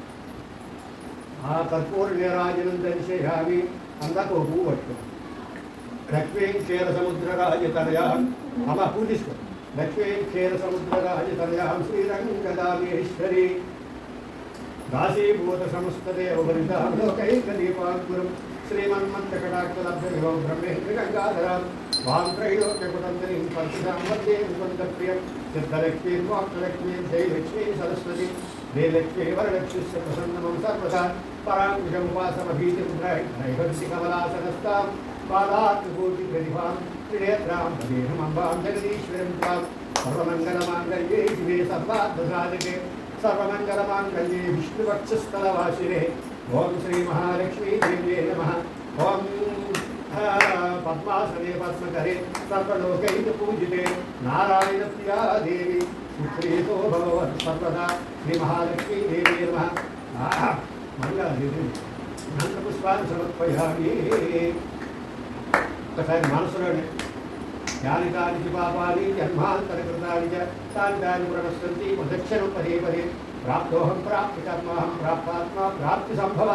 ఆ కర్పూర నీరాజనం దర్శయామి. అందాక ఒక పువ్వు పట్టుకో. లక్ష్మీం క్షీర సముద్రరాజతనయాం అమ్మ పువ్వు తీసుకో. లక్ష్మీం క్షీర సముద్రరాజతనయాం శ్రీరంగదామేశ్వరి దాసీభూత సమస్తదేవరితాం లోకైకదీపాంకురం శ్రీమన్మంతకటాక్షలబ్ధవిభవ బ్రహ్మేంద్ర గంగాధరాం వాం త్రైలోక్యకుటంతరీం పరిశుధాం వందే ముకుందప్రియం సిద్ధలక్ష్మీం మోక్షలక్ష్మీం జయలక్ష్మీం సరస్వతి దేలక్ష్మీ వరలక్ష్మిశ్చ ప్రసన్నమం సర్వదా పరాంకుశముపాసమభీతిం నైహంసికమలాసనస్తాం పాదాత్కోటిప్రతిభాం త్రినేత్రాం దేహమంబాం జగదీశ్వరం తాం సర్వమంగళమాంగళ్యే శివే సర్వార్థసాధకే సర్వమంగళమాంగళ్యే విష్ణువక్షస్థలవాసినే. ఓం శ్రీ మహాలక్ష్మీ దేవ్యే నమః. ఓం పద్మాసనే పద్మకరే సర్వలోకైక పూజితే నారాయణ ప్రియా దేవి సుప్రీతో భగవత్ సర్వదా. శ్రీ మహాలక్ష్మీ దేవ్యే నమః. మంగళదేవి పుష్పాన్ని సమర్పయామి. ఒకసారి మనసులోనే యాని కాని పాపాని జన్మాంతరకృతాని తాని తాని ప్రణశ్యంతి ప్రదక్షిణం పదే పదే. ప్రాప్తోహం ప్రాప్తి కర్మాహం ప్రాప్తాత్మా ప్రాప్తి సంభవ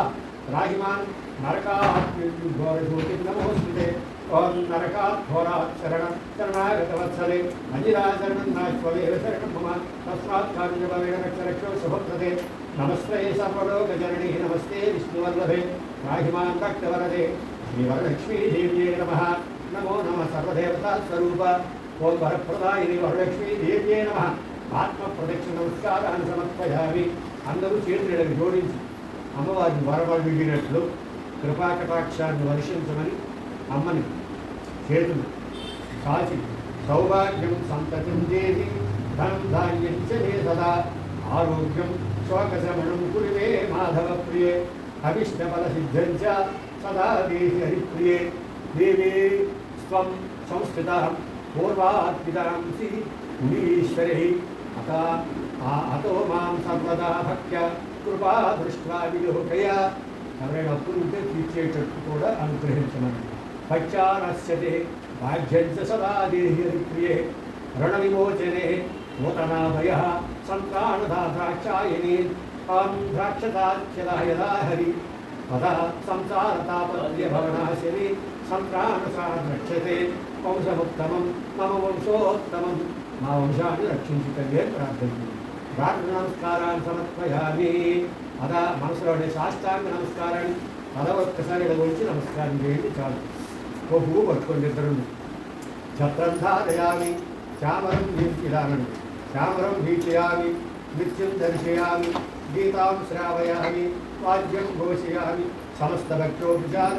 రాహిమాన్ నరకాగ్నిఘోరజ్యోతి నమోస్తుతే. ఓం నరకాత్ ఘోరాత్ శరణాగతవత్సలే అజిరాచరణం నాశ్వవేవ శరణం మమ తస్మాత్ కారుణ్యబలేన రక్షరక్షో శుభప్రదే నమస్తే సర్వలోకజననీ నమస్తే విష్ణువల్లభే రాహిమాన్ భక్తవరదే శ్రీవరలక్ష్మీదేవ్యే నమః నమో నమః సర్వదేవతాస్వరూప ఓం వరప్రదాయిని వరలక్ష్మీదేవ్యే నమః ఆత్మ ప్రదక్షిణ నమస్కారాన్ని సమర్పయామి. అందరూ చేతులను జోడించి అమ్మవారిని వరవడిగినట్లు కృపాకటాక్షాన్ని వర్షించమని అమ్మని చేతులు కాచి సౌభాగ్యం సంతతిం దేవి ధనం ధాన్యం చ మే సదా ఆరోగ్యం శోకశమనం కురుమే మాధవ ప్రియే అభిష్టఫలసిద్ధం చ సదా దేహి హరిప్రియే దేవీ స్వం సంస్థితః పూర్వాత్ పితాంసి మునీశ్వరైః అతో మాం సర్వదా భక్త్యా కృపా దృష్ట్వా విలోకయ. ఎవరైనా అప్పులు ఉంటే తీర్చేటట్టు కూడా అనుగ్రహించమని. పశ్చారస్యతే భాగ్యంచ సదా దేహి హరిప్రియే రణవిమోచనే నూతనాభయః సంతానదాద్రాక్షాయనే తాం ద్రాక్షదాఖ్యదా యదా హరి తదా సంసారతాపత్ర్యభవనాశిని సంత్రాణసాద్రక్షతే వంశముత్తమం మమ వంశోత్తమం. మా వంశాన్ని రక్షించుటండి అని ప్రార్థించింది. ప్రార్థన నమస్కారాన్ని సమర్పయామి. అదా మనసులోనే సాష్టాంగ నమస్కారాన్ని పదవొక్కసారి గురించి నమస్కారం చేయండి చాలు. ఓ పువ్వు పట్టుకోండి ఇద్దరు. ఛత్రం ధారయామి శ్యామరం వీక్షిదానండి శ్యామరం వీక్షయామి నిత్యం దర్శయామి గీతాం శ్రావయామి వాద్యం ఘోషయామి సమస్త భక్తోపచార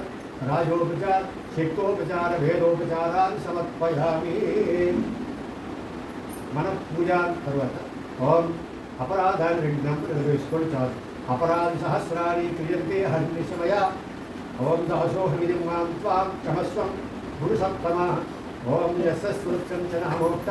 రాజోపచార శక్తోపచార భేదోపచారాన్ని సమర్పయామి. మన పూజ తర్వాత ఓం అపరాధాన్ని రెండు జ్ఞాపకం వేసుకొని చాలు. అపరాధి సహస్రాన్ని క్రియంతే హరినిశమయ. ఓం దాసోహమిది మాం త్వాం క్షమస్వం గురు సప్తమ. ఓం యస్సృత్సంచన మోక్త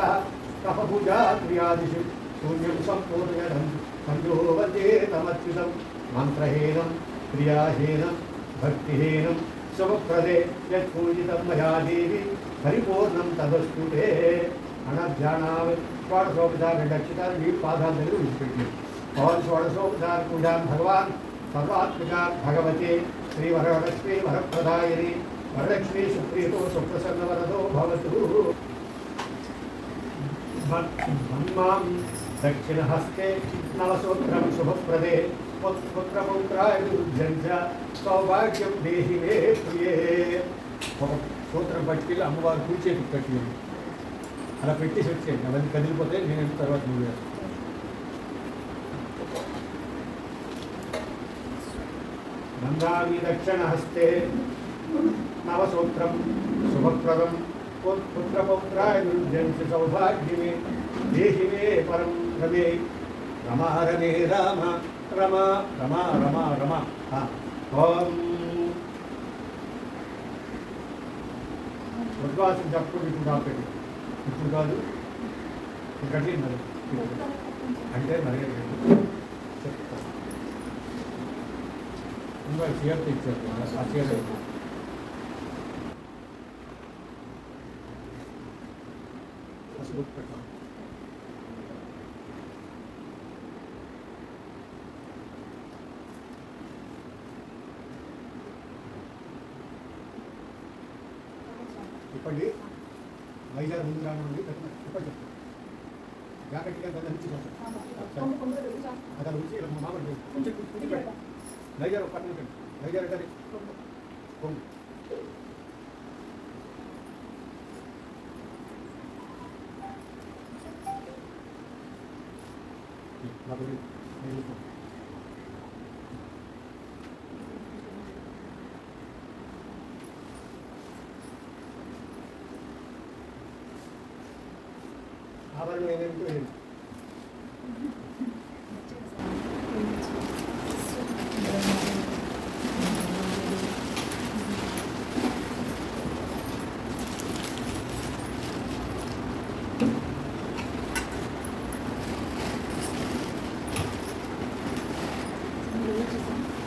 తపపూజా క్రియాదిషు శూన్యం సంపూర్ణం సంజో వందే తమచ్యుతం. మంత్రహీనం క్రియాహీనం భక్తిహీనం శుభప్రదే యత్పూజితం మయా దేవి పరిపూర్ణం తదస్తుతే. అనధ్యానాం షోడశోపచార రక్షితాన్ని మీ పాదాల దగ్గర విడిచిపెట్టి ఓం షోడశోపచార పూజాం భగవాన్ సర్వాత్మిక భగవతే శ్రీ వరలక్ష్మీ వరప్రదాయిని వరలక్ష్మీ సుప్రీతో సుప్రసన్న వరదో భవతు. మన్మాం దక్షిణహస్తే నవసూత్రం శుభప్రదే పుత్రపుత్రాయుజ్యం చ సౌభాగ్యం దేహి మే ప్రియే. ఒక సూత్రం పట్టుకెళ్ళి అమ్మవారు కూర్చేసి కట్టి అలా పెట్టేసి వచ్చేయండి. అవన్నీ కదిలిపోతే నేను తర్వాత నువ్వు వేస్తాను. నందామి దక్షిణహస్తే నవసూత్రం శుభప్రదం పుత్రపౌత్రాయుజ్యం చ సౌభాగ్యమే దేహి మే పరం రమే. రమా రమే రామ రమ రమ రమ రమ. ఓం ఉద్వాసం చెప్పుకుంటూ ఇప్పుడు కాపెట్టి ఇప్పుడు కాదు ఇక్కడికి మరి అంటే మరి చెప్తాను. ఇంకా చీరతో ఇచ్చారు ఆ చీర పెట్టాం. ఇప్పటి వైజాగ్ ముందు రానుండి ఇప్పటి చెప్తాను. జాకెట్గా దాన్ని అలా ఉంచి ఇలా మామూలు కొంచెం వైజాగ్ పక్కన వైజాగ్ అంటే కొంగు ఆభరణం ఏమేమిటో ఏమి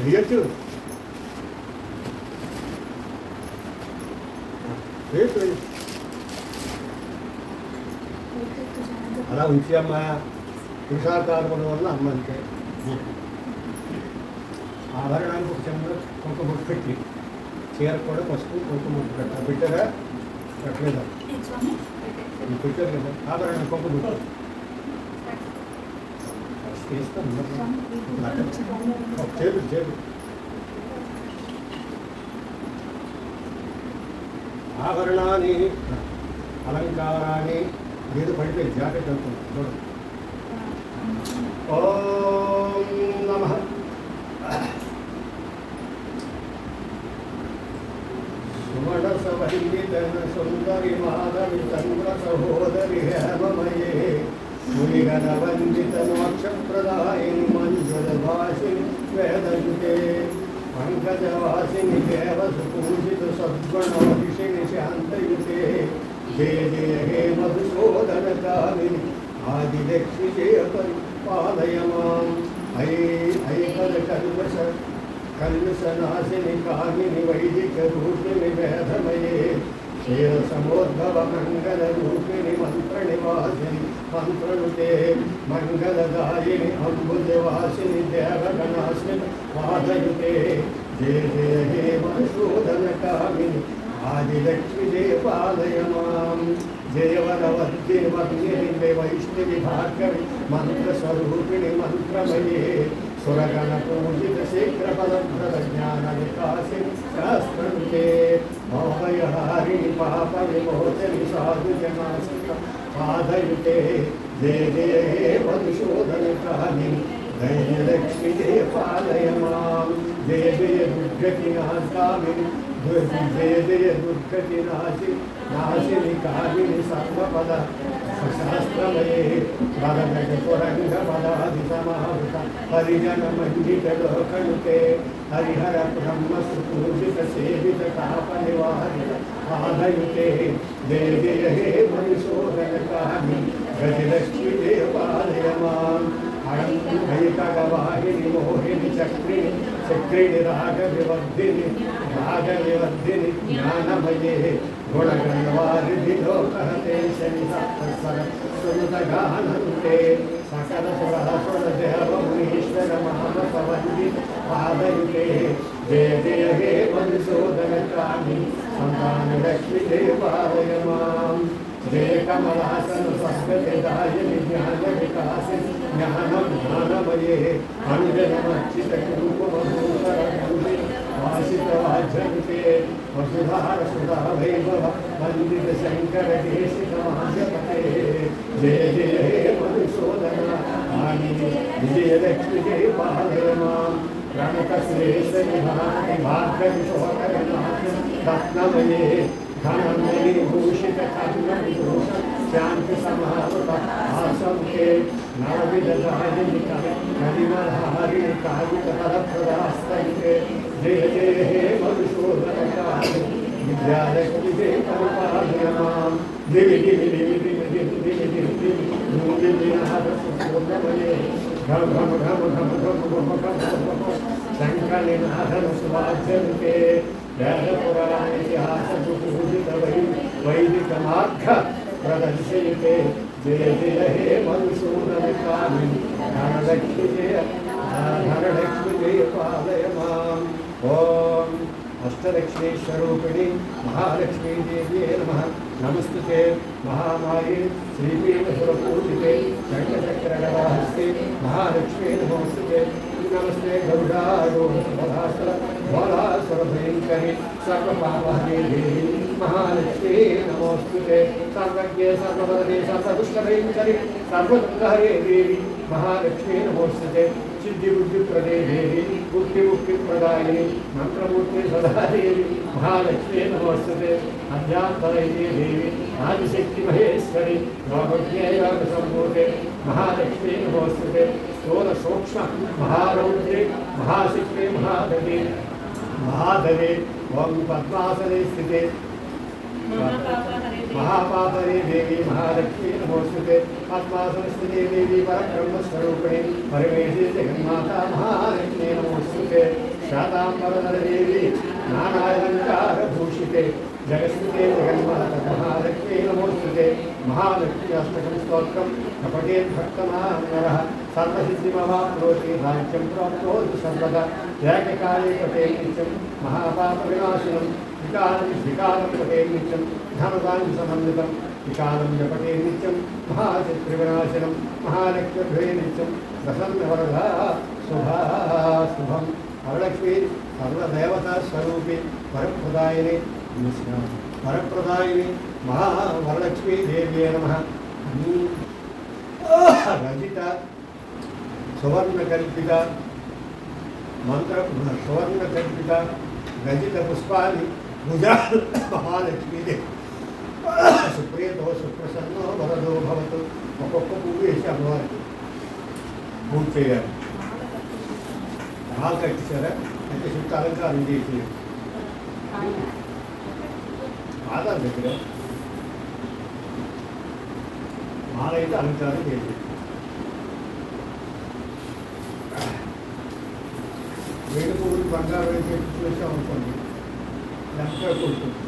వేయచ్చు. అలా ఉంచి అమ్మ పురుషాకారం వల్ల అమ్మ అంతే. ఆభరణానికి ఒక చెంబు ఒక బొట్టు పెట్టి చీర కూడా పసుపు కుంకుమ పెట్టారు. పెట్టారా? పెట్టలేదా? పెట్టారు కదా. ఆభరణ కుంకుమ తీస్తాను. చేరు చేరు ఆభరణాన్ని అలంకారాన్ని ఏదో పడిపోయి జాకెట్ అవుతుంది చూడండి. ఓం నమః. సుమణసవైతన సుందరి మాధవి చంద్ర సహోదరి హేమమయే మునిగణ వందిత మోక్షప్రదాయిని మంజుల భాషిని వేదయుతే పంకజవాసిని దేవసుపూజిత సద్గుణోషిణి శాంతయుతే జయ జయ హే మధుసూదన కామిని ఆదిలక్ష్మి జయ పరిపాలయ మాం. ఐకద కల్మషనాశిని కామిని వైదిక రూపిణి వేదమయే క్షీరసమోద్భవ మంగళ రూపిణి మంత్రనివాసిని మంత్రనుతే మంగళదాయిని అంబుజవాసిని దేవగణాస్మిత పాదయుతే జయ జయ హే మధుసూదన కామిని ఆదిలక్ష్మి జయ పాలయ మాం. జయవరవర్ధిని వర్ణిని వైష్ణవి భార్గవి మంత్రస్వరూపిణి మంత్రమయే సురగణ పూజిత శీఘ్రపదప్రద జ్ఞాన వికాసిని శాస్త్రనుతే మోహయహారిణి పాప విమోచని సాధు జనాసిక పాదయుతే జయ జయ హే మధుసూదన కామిని ధైర్యలక్ష్మి జయ పాలయ మాం. జయ జయ దుర్గతి నాశామిని జయ జయ దుర్గతి నాశిని కామిని సర్వపద శాస్త్రమయే వరగజ పురంగ పదాది సమావృత హరిజన మండిత లోకనుతే హరిహర బ్రహ్మ సుపూజిత సేవిత తాప నివారిత పాదయుతే జయ జయ హే మధుసూదన కామిని గజలక్ష్మి జయ పాలయ మాం. ఐకగవాహిని మోహిని చక్రిణి రాగవివర్ధిని జ్ఞానమయే గుణగణవారిధి లోకహతే శని సప్తస్వర సునుతగానంతే సకల సురహసుర దేవమునీశ్వర మానస వందిత పాదయుతే జయ జయ హే మధుసూదన కామిని సంతాన లక్ష్మి జయ పాలయ మాం. జయ కమలాసన సస్కృతిదాయిని జ్ఞాన వికాసిని జ్ఞానమయే అంజనమర్చిత కుంకుమభూషర వాసిత వాజ్యతే వసుధార సుధా వైభవ వందిత శంకర కేశిత మాధవతే జయ జయ హే మధుసూదన కామిని విజయలక్ష్మి జయ పాలయ మాం. ప్రణత శ్రేష్ఠి భార్గవి సోదర రత్నమయే ఘనమణి భూషిత కర్ణవిభూష శాంతి సమావృత ఆసంకే నవవిధాయిని కలిమలహారిణి కాగిత పరప్రదాస్తైతే జయ జయ హే మధుసూదన కామిని విద్యాలక్ష్మి జయ పరిపాలయ మాం. దివి దివి దివి దివి దివి దివి దివి దివి దివి పూర్ణమయే ఘమ ఘమ ఘమ ఘమ ఘమ ఘమ ఘమ శంకరనాథన సువాజ్యతే వేదపురాణితిహాసపూజిత వైదిక మార్గ ప్రదర్శయితే జయ జయ హే మధుసూదన కామిని ధనలక్ష్మి జయ పాలయ మాం. ఓం అష్టలక్ష్మీ స్వరూపిణి మహాలక్ష్మీ దేవ్యే నమః. నమస్తుతే మహామాయే శ్రీపీఠసురపూజితే శంఖచక్రగదాహస్తే మహాలక్ష్మీ నమోస్తుతే. నమస్తే గరుడారూఢాసుర బాలాసుర భయంకరి సర్వపాపహరే దేవి మహాలక్ష్మీ నమోస్తుతే. సర్వజ్ఞే సర్వవదనే సర్వదుష్టభయంకరి సర్వదుఃఖహరే దేవి మహాలక్ష్మీ నమోస్తుతే. సిద్ధిబుద్ధిప్రదే దేవి బుద్ధిముక్తిప్రదాయిని మంత్రమూర్తి సదాదేవి మహాలక్ష్మీ నమోస్తుతే. అధ్యాత్మలైతే దేవి ఆదిశక్తి మహేశ్వరి యోగజ్ఞేయోగ సంభూతే మహాలక్ష్మీ నమోస్తుతే. స్థూల సూక్ష్మ మహారౌద్రే మహాశక్తి మహాధవే ఓం పద్మాసనే స్థితే महापापरे देवी महालक्ष्मी नमोस्तुते। पद्मासनस्थिते देवी परब्रह्मस्वरूपिणी परमेशी जगन्माता महालक्ष्मी नमोस्तुते। शातांबरधर देवी नानालंकारभूषिते जगत्स्थिते जगन्माता महालक्ष्मी नमोस्तुते। महालक्ष्मी अष्टकं स्तोत्रं कपटेन् भक्तमानरः सर्वसिद्धिमवाप्नोति राज्यं प्राप्नोति सर्वदा याज्ञकाले पठे नित्यं महापापविनाशिनं विकारं पठे नित्यं धनदानसमन्वितं विकालं जपठे नित्यं महाचित्रविनाशिनं महालक्ष्मीभ्ये नित्यं प्रसन्नवरदा शुभं वरलक्ष्मी सर्वदेवता स्वरूपी वरप्रदायिनी महावरलक्ष्मी देव्ये नमः। रजित सुवर्णकल्पित मंत्र सुवर्णकल्पित रजित पुष्पाणि भुजा महालक्ष्मी सुप्रियतो सुप्रसन्नो वरदो भवतु ఒక్కొక్క పువ్వు వేసి అమ్మవారికి పూజ చేయాలి. మాల కట్టించారా అంటే చుట్టూ అలంకారం చేసి పాదాల దగ్గర మాల అయితే అలంకారం చేసి వేడి పువ్వులు బంగారు వేసి చూసాం అనుకోండి లెక్క కొడుతుంది.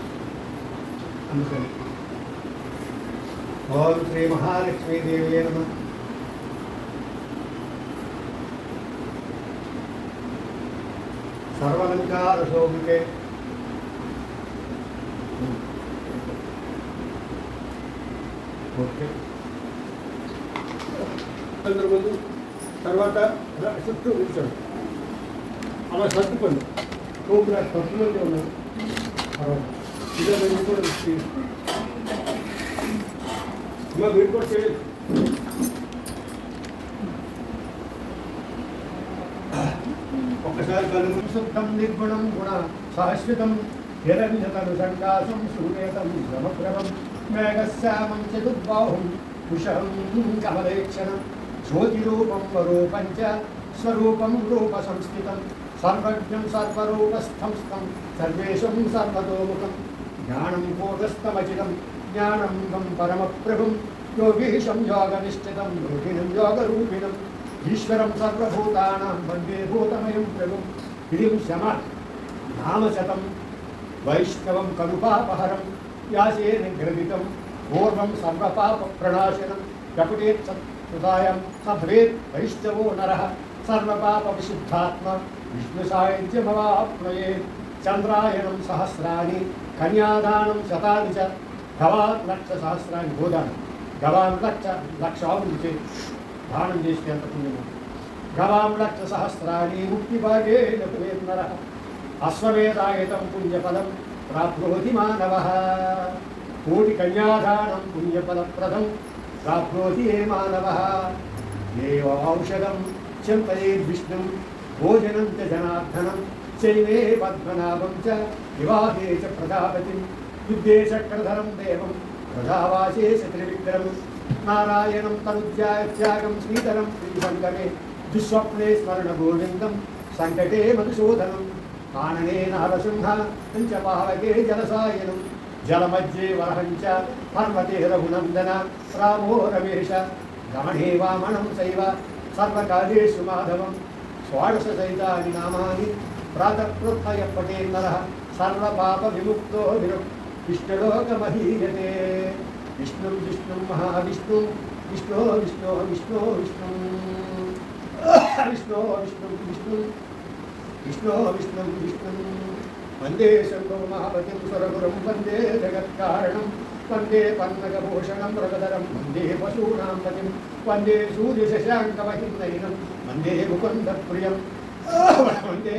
అందుకని ఓం శ్రీ మహాలక్ష్మీదేవి నమః. సర్వాలంకార శోభితే ఓకే. ముందు తర్వాత చుట్టూ ఉంచాడు అలా సర్దుకోండి. కోపులు సర్దులోనే ఉన్నారు. ఇలా వెళ్ళి కూడా వీడు కూడా చేయలేదు. ఒక్కసారి కలుగు శుద్ధం నిర్గుణం గుణ శాశ్వతం నిరంజతను సంకాసం సూర్యతం సమప్రభం మేఘశ్యామం చతుర్బాహుం కుశం కమలేక్షణం జ్యోతిరూపం వరూపం చ స్వరూపం రూప సంస్థితం సర్వజ్ఞం సర్వరూపస్థం సర్వేషం సర్వతోముఖం జ్ఞానం కూటస్థమచితం జ్ఞానం గం పరమప్రభుం యోగీశం యోగనిష్ఠితం యోగినం యోగరూపిణం ఈశ్వరం సర్వభూతానాం వందే భూతమయం ప్రభుం గిరిం శమ నామశతం వైష్ణవం కనుపాపహరం వ్యాసే నిగ్రహితం పూర్వం సర్వపాప ప్రణాశనం కపుటేత్ సత్కృతాయం సభవేత్ వైష్ణవో నరః సర్వపాప విశుద్ధాత్మ విష్ణు సాయుధ్యమవాప్నయేత్ చంద్రాయణం సహస్రాణి కన్యాదానం శతాని చ గవాన్ లక్ష సహస్రాన్ని గోదానం గవాన్ లక్ష ఆవులు దానం చేస్తే ఎంత పుణ్యము. గవాం లక్ష సహస్రాన్ని ముక్తిభాగే నర అశ్వమేధాయతం పుణ్యఫలం ప్రాప్నోతి మానవ కోటి కన్యాదానం పుణ్యఫలప్రదం ప్రాప్నోతి ఏ మానవ ఏవ ఔషధం చింతయేద్విష్ణుం భోజనం చ జనార్దనం చైనే పద్మనాభం చ వివాహే చ ప్రజాపతిం యుద్ధే చక్రధరం దేవం ప్రజావాసే త్రివిక్రమం నారాయణం తనుజ్యాగం శ్రీధరం శ్రీశంకరే దుస్వప్నే స్మరణ గోవిందం సంకటే మధుసూదనం కాననే నారసింహ పంచపావకే జలసాయనం జలమధ్యే వరహంచ పర్వతే రఘునందన రామో రమేశ గమనే వామనం చైవ సర్వకాలేషు మాధవం షోడశ చైతాని నామాని ప్రాతఃప్రోత్థయ పఠేన్నరః సర్వపాప విముక్తో విష్ణులోకమహీయతే. విష్ణు విష్ణు మహావిష్ణు విష్ణు విష్ణు విష్ణు విష్ణు విష్ణు విష్ణు విష్ణు విష్ణు విష్ణు విష్ణు వందే శంభో మహాపతిం సురగురం వందే జగత్కారణం వందే పన్నగభూషణం మృగధరం వందే పశూనాం పతిం వందే సూర్యశశాంకమహినైనం వందే ముకుందప్రియం వందే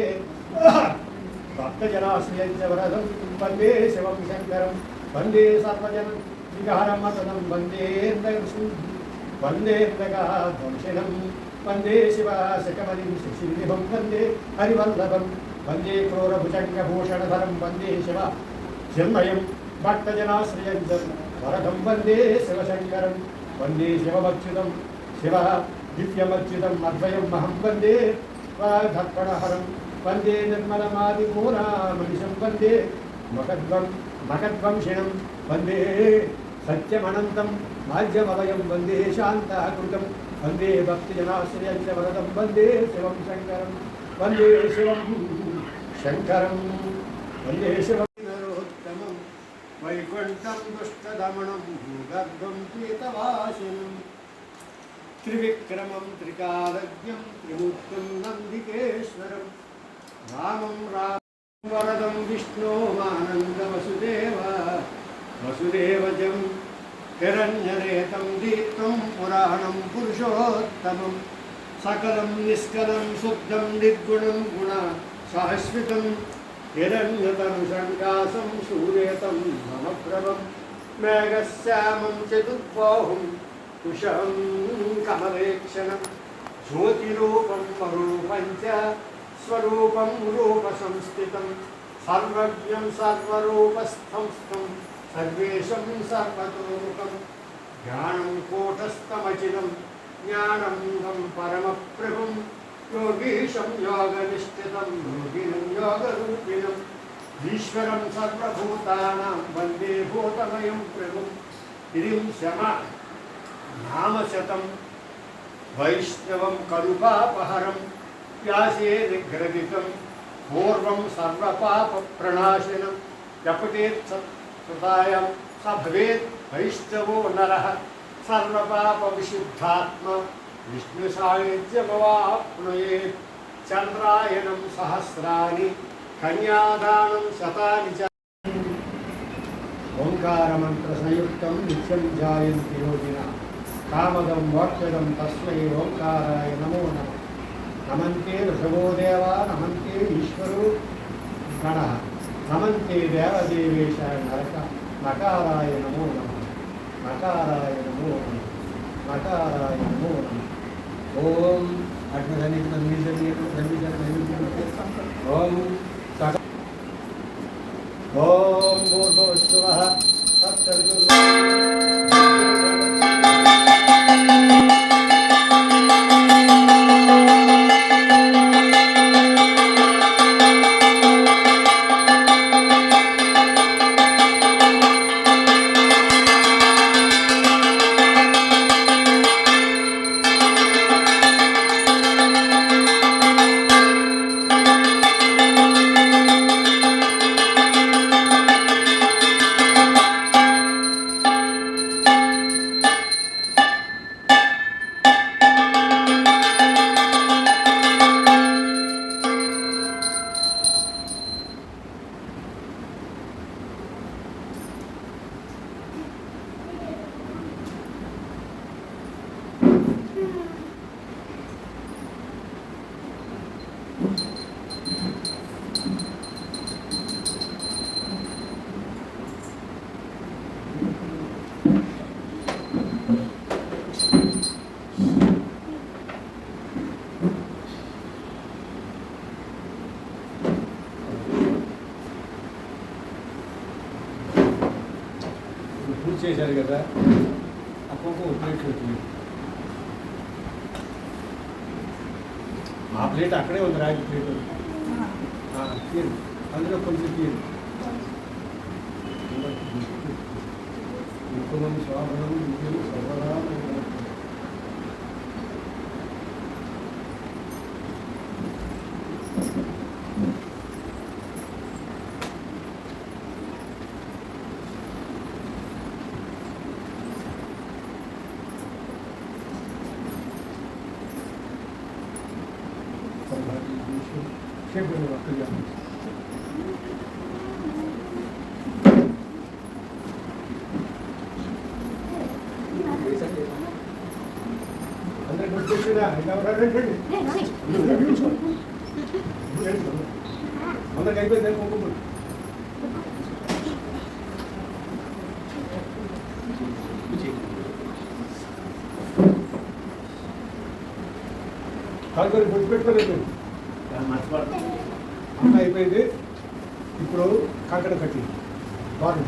భక్తజనాశ్రయం చ వరదం వందే శివం శంకరం వందే సర్వజన వికారమతనం వందేంద్రగాధ్వంసినం వందే శివాశకమలిం శశినిభం వందే హరివల్లభం వందే క్రూరభుజంగభూషణధరం వందే శివ చిన్మయం భక్తజనాశ్రయం చ వరదం వందే శివశంకరం వందే శివమచ్యుతం శివ దివ్యమచ్యుతం అద్వయం మహం వందే దర్పణహరం వందే నిర్మలమాదిమూలామనిశం వందే మకద్వంశినం వందే సత్యమనంతం మాధ్యమవయం వందే శాంతాకృతం వందే భక్తిజనాశ్రయం చ వరదం వందే శివం శంకరం వందే శివం శంకరం వందే శివం నరోత్తమం వైకుంఠం దుష్టదమనం భూగర్భం పీతవాసినం त्रिविक्रमं त्रिकालज्ञं त्रिमूर्तिं नन्दिकेश्वरं रामं वरदं विष्णोमानन्दवसुदेव वसुदेवजं हिरण्यरेतं दीप्तं पुराणं पुरुषोत्तमं सकलं निष्कलं शुद्धं निर्गुणं गुणसहस्रितं हिरण्यतनुषण्डासं सूर्यतं ममप्रभं मेघश्यामं चतुर्बाहुं कुशं कमलेक्षणं ज्योतिरूपं स्वरूपं च स्वरूपं रूपसंस्थितं सर्वज्ञं सर्वरूपस्थं सर्वेशं सर्वतोमुखं ज्ञानं कूटस्थमचिनं ज्ञानन्दं परमप्रभुं योगीशं योगनिष्ठितं योगिनं योगरूपिणम् ईश्वरं सर्वभूतानां वन्दे भूतमयं प्रभुं गिरिं शम नामशतं वैष्णवं करुपापहरं व्यासे निग्रहितं पूर्वं सर्वपापप्रणाशनं जपतेत् सदायां स भवेत् वैष्णवो नरः सर्वपापविशुद्धात्मा विष्णुसायुज्यमवाप्नुयेत् चन्द्रायणं सहस्राणि कन्यादानं शतानि च ओंकारमन्त्रसंयुक्तं नित्यं ध्यायन्ति योगिनः कामदं मोक्षदं तस्मै ओंकाराय नमो नमः नमन्ते ऋषभो देवा नमन्ते ईश्वरो गणः नमन्ते देवदेवेश नकाराय नमो नमः नकाराय नमो नमः नकाराय नमो नमः ओम ओम ओम भूर्भुवस्सुवः చేశారు కదా అప్పకు ప్లేట్ వచ్చింది ఆ ప్లేట్ అక్కడే ఉంది రాగి ప్లేట్ తీరు అందులో కొంచెం తీరు ఇంకొంది స్వాభావం ఇంకేమి సర్వరామ Siempre me va a pegar. Andrés, no escucho nada. Ahora ven. Andrés, ahí ven, ven. Call କରି పెట్టుకోలేదు అమ్మ అయిపోయింది ఇప్పుడు కాకడ కట్టి వారం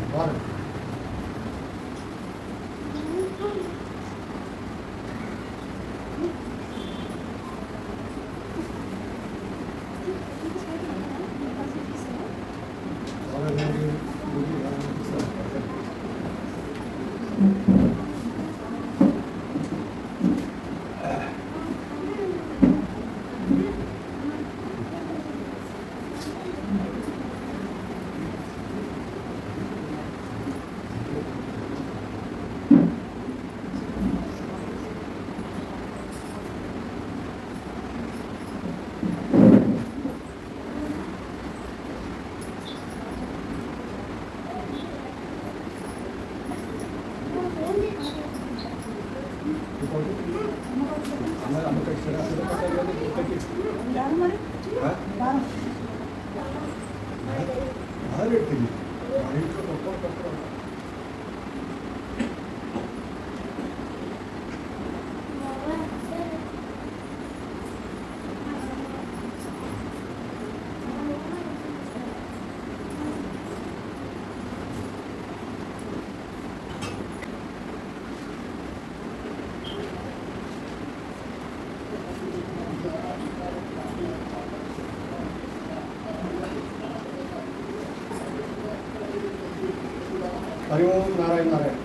హరి ఓం నారాయణ నారాయణ.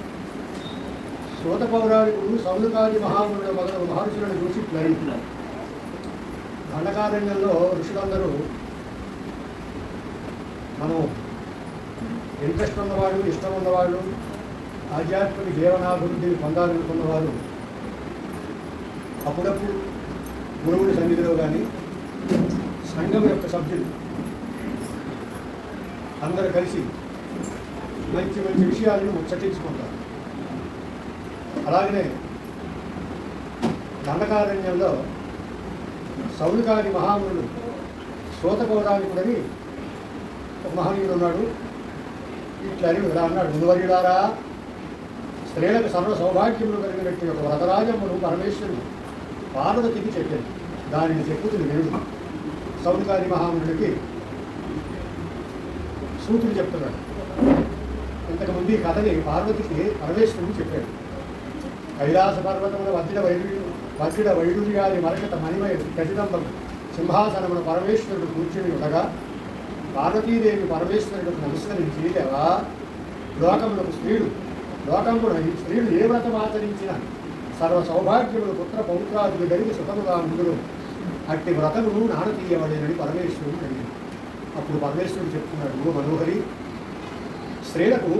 సూత పౌరాణికుడు సౌనకాది మహామునుడు మొదలగు మహర్షులను చూసి స్మరించినారు. దండకారణ్యంలో ఋషులందరూ మనం ఇంట్రెస్ట్ ఉన్నవాళ్ళు, ఇష్టం ఉన్నవాళ్ళు, ఆధ్యాత్మిక జీవనాభివృద్ధిని పొందాలనుకున్నవారు అప్పుడప్పుడు గురువుడి సన్నిధిలో కానీ సంఘం యొక్క సభ్యులు అందరూ కలిసి మంచి మంచి విషయాలను ముచ్చటించుకుంటారు. అలాగనే దండకారణ్యంలో సౌనకాది మహామునుడు సూత పౌరాణికుడని ఒక మహనీయుడు ఉన్నాడు. ఇట్లని ఇలా అన్నాడు, మునివర్యులారా, స్త్రీలకు సర్వ సౌభాగ్యములు కలిగినట్టు ఒక వ్రతరాజమును పరమేశ్వరుడు పార్వతికి చెప్పాడు. దానిని చెప్పుతుంది వినుడు. సౌనకాది మహామునుడికి సూతుడు చెప్తున్నాడు. ఇంతకుముందు ఈ కథని పార్వతికి పరమేశ్వరుడు చెప్పాడు. కైలాస పర్వతమున వజ్రిడ వైడూర్యాది మరకత మణిమయ ఖచ్చితంబం సింహాసనమున పరమేశ్వరుడు కూర్చుని ఉండగా పార్వతీదేవి పరమేశ్వరుడికి నమస్కరించి, దేవా, లోకములకు స్త్రీలు ఏ వ్రతం ఆచరించిన సర్వ సౌభాగ్యములు పుత్ర పౌత్రాదులు కలిగి సుఖముగా ముందులు అట్టి వ్రతమును నానతీయవలేనని పరమేశ్వరుడు అడిగింది. అప్పుడు పరమేశ్వరుడు చెప్తున్నాడు, ఓ మనోహరి, స్త్రీలకు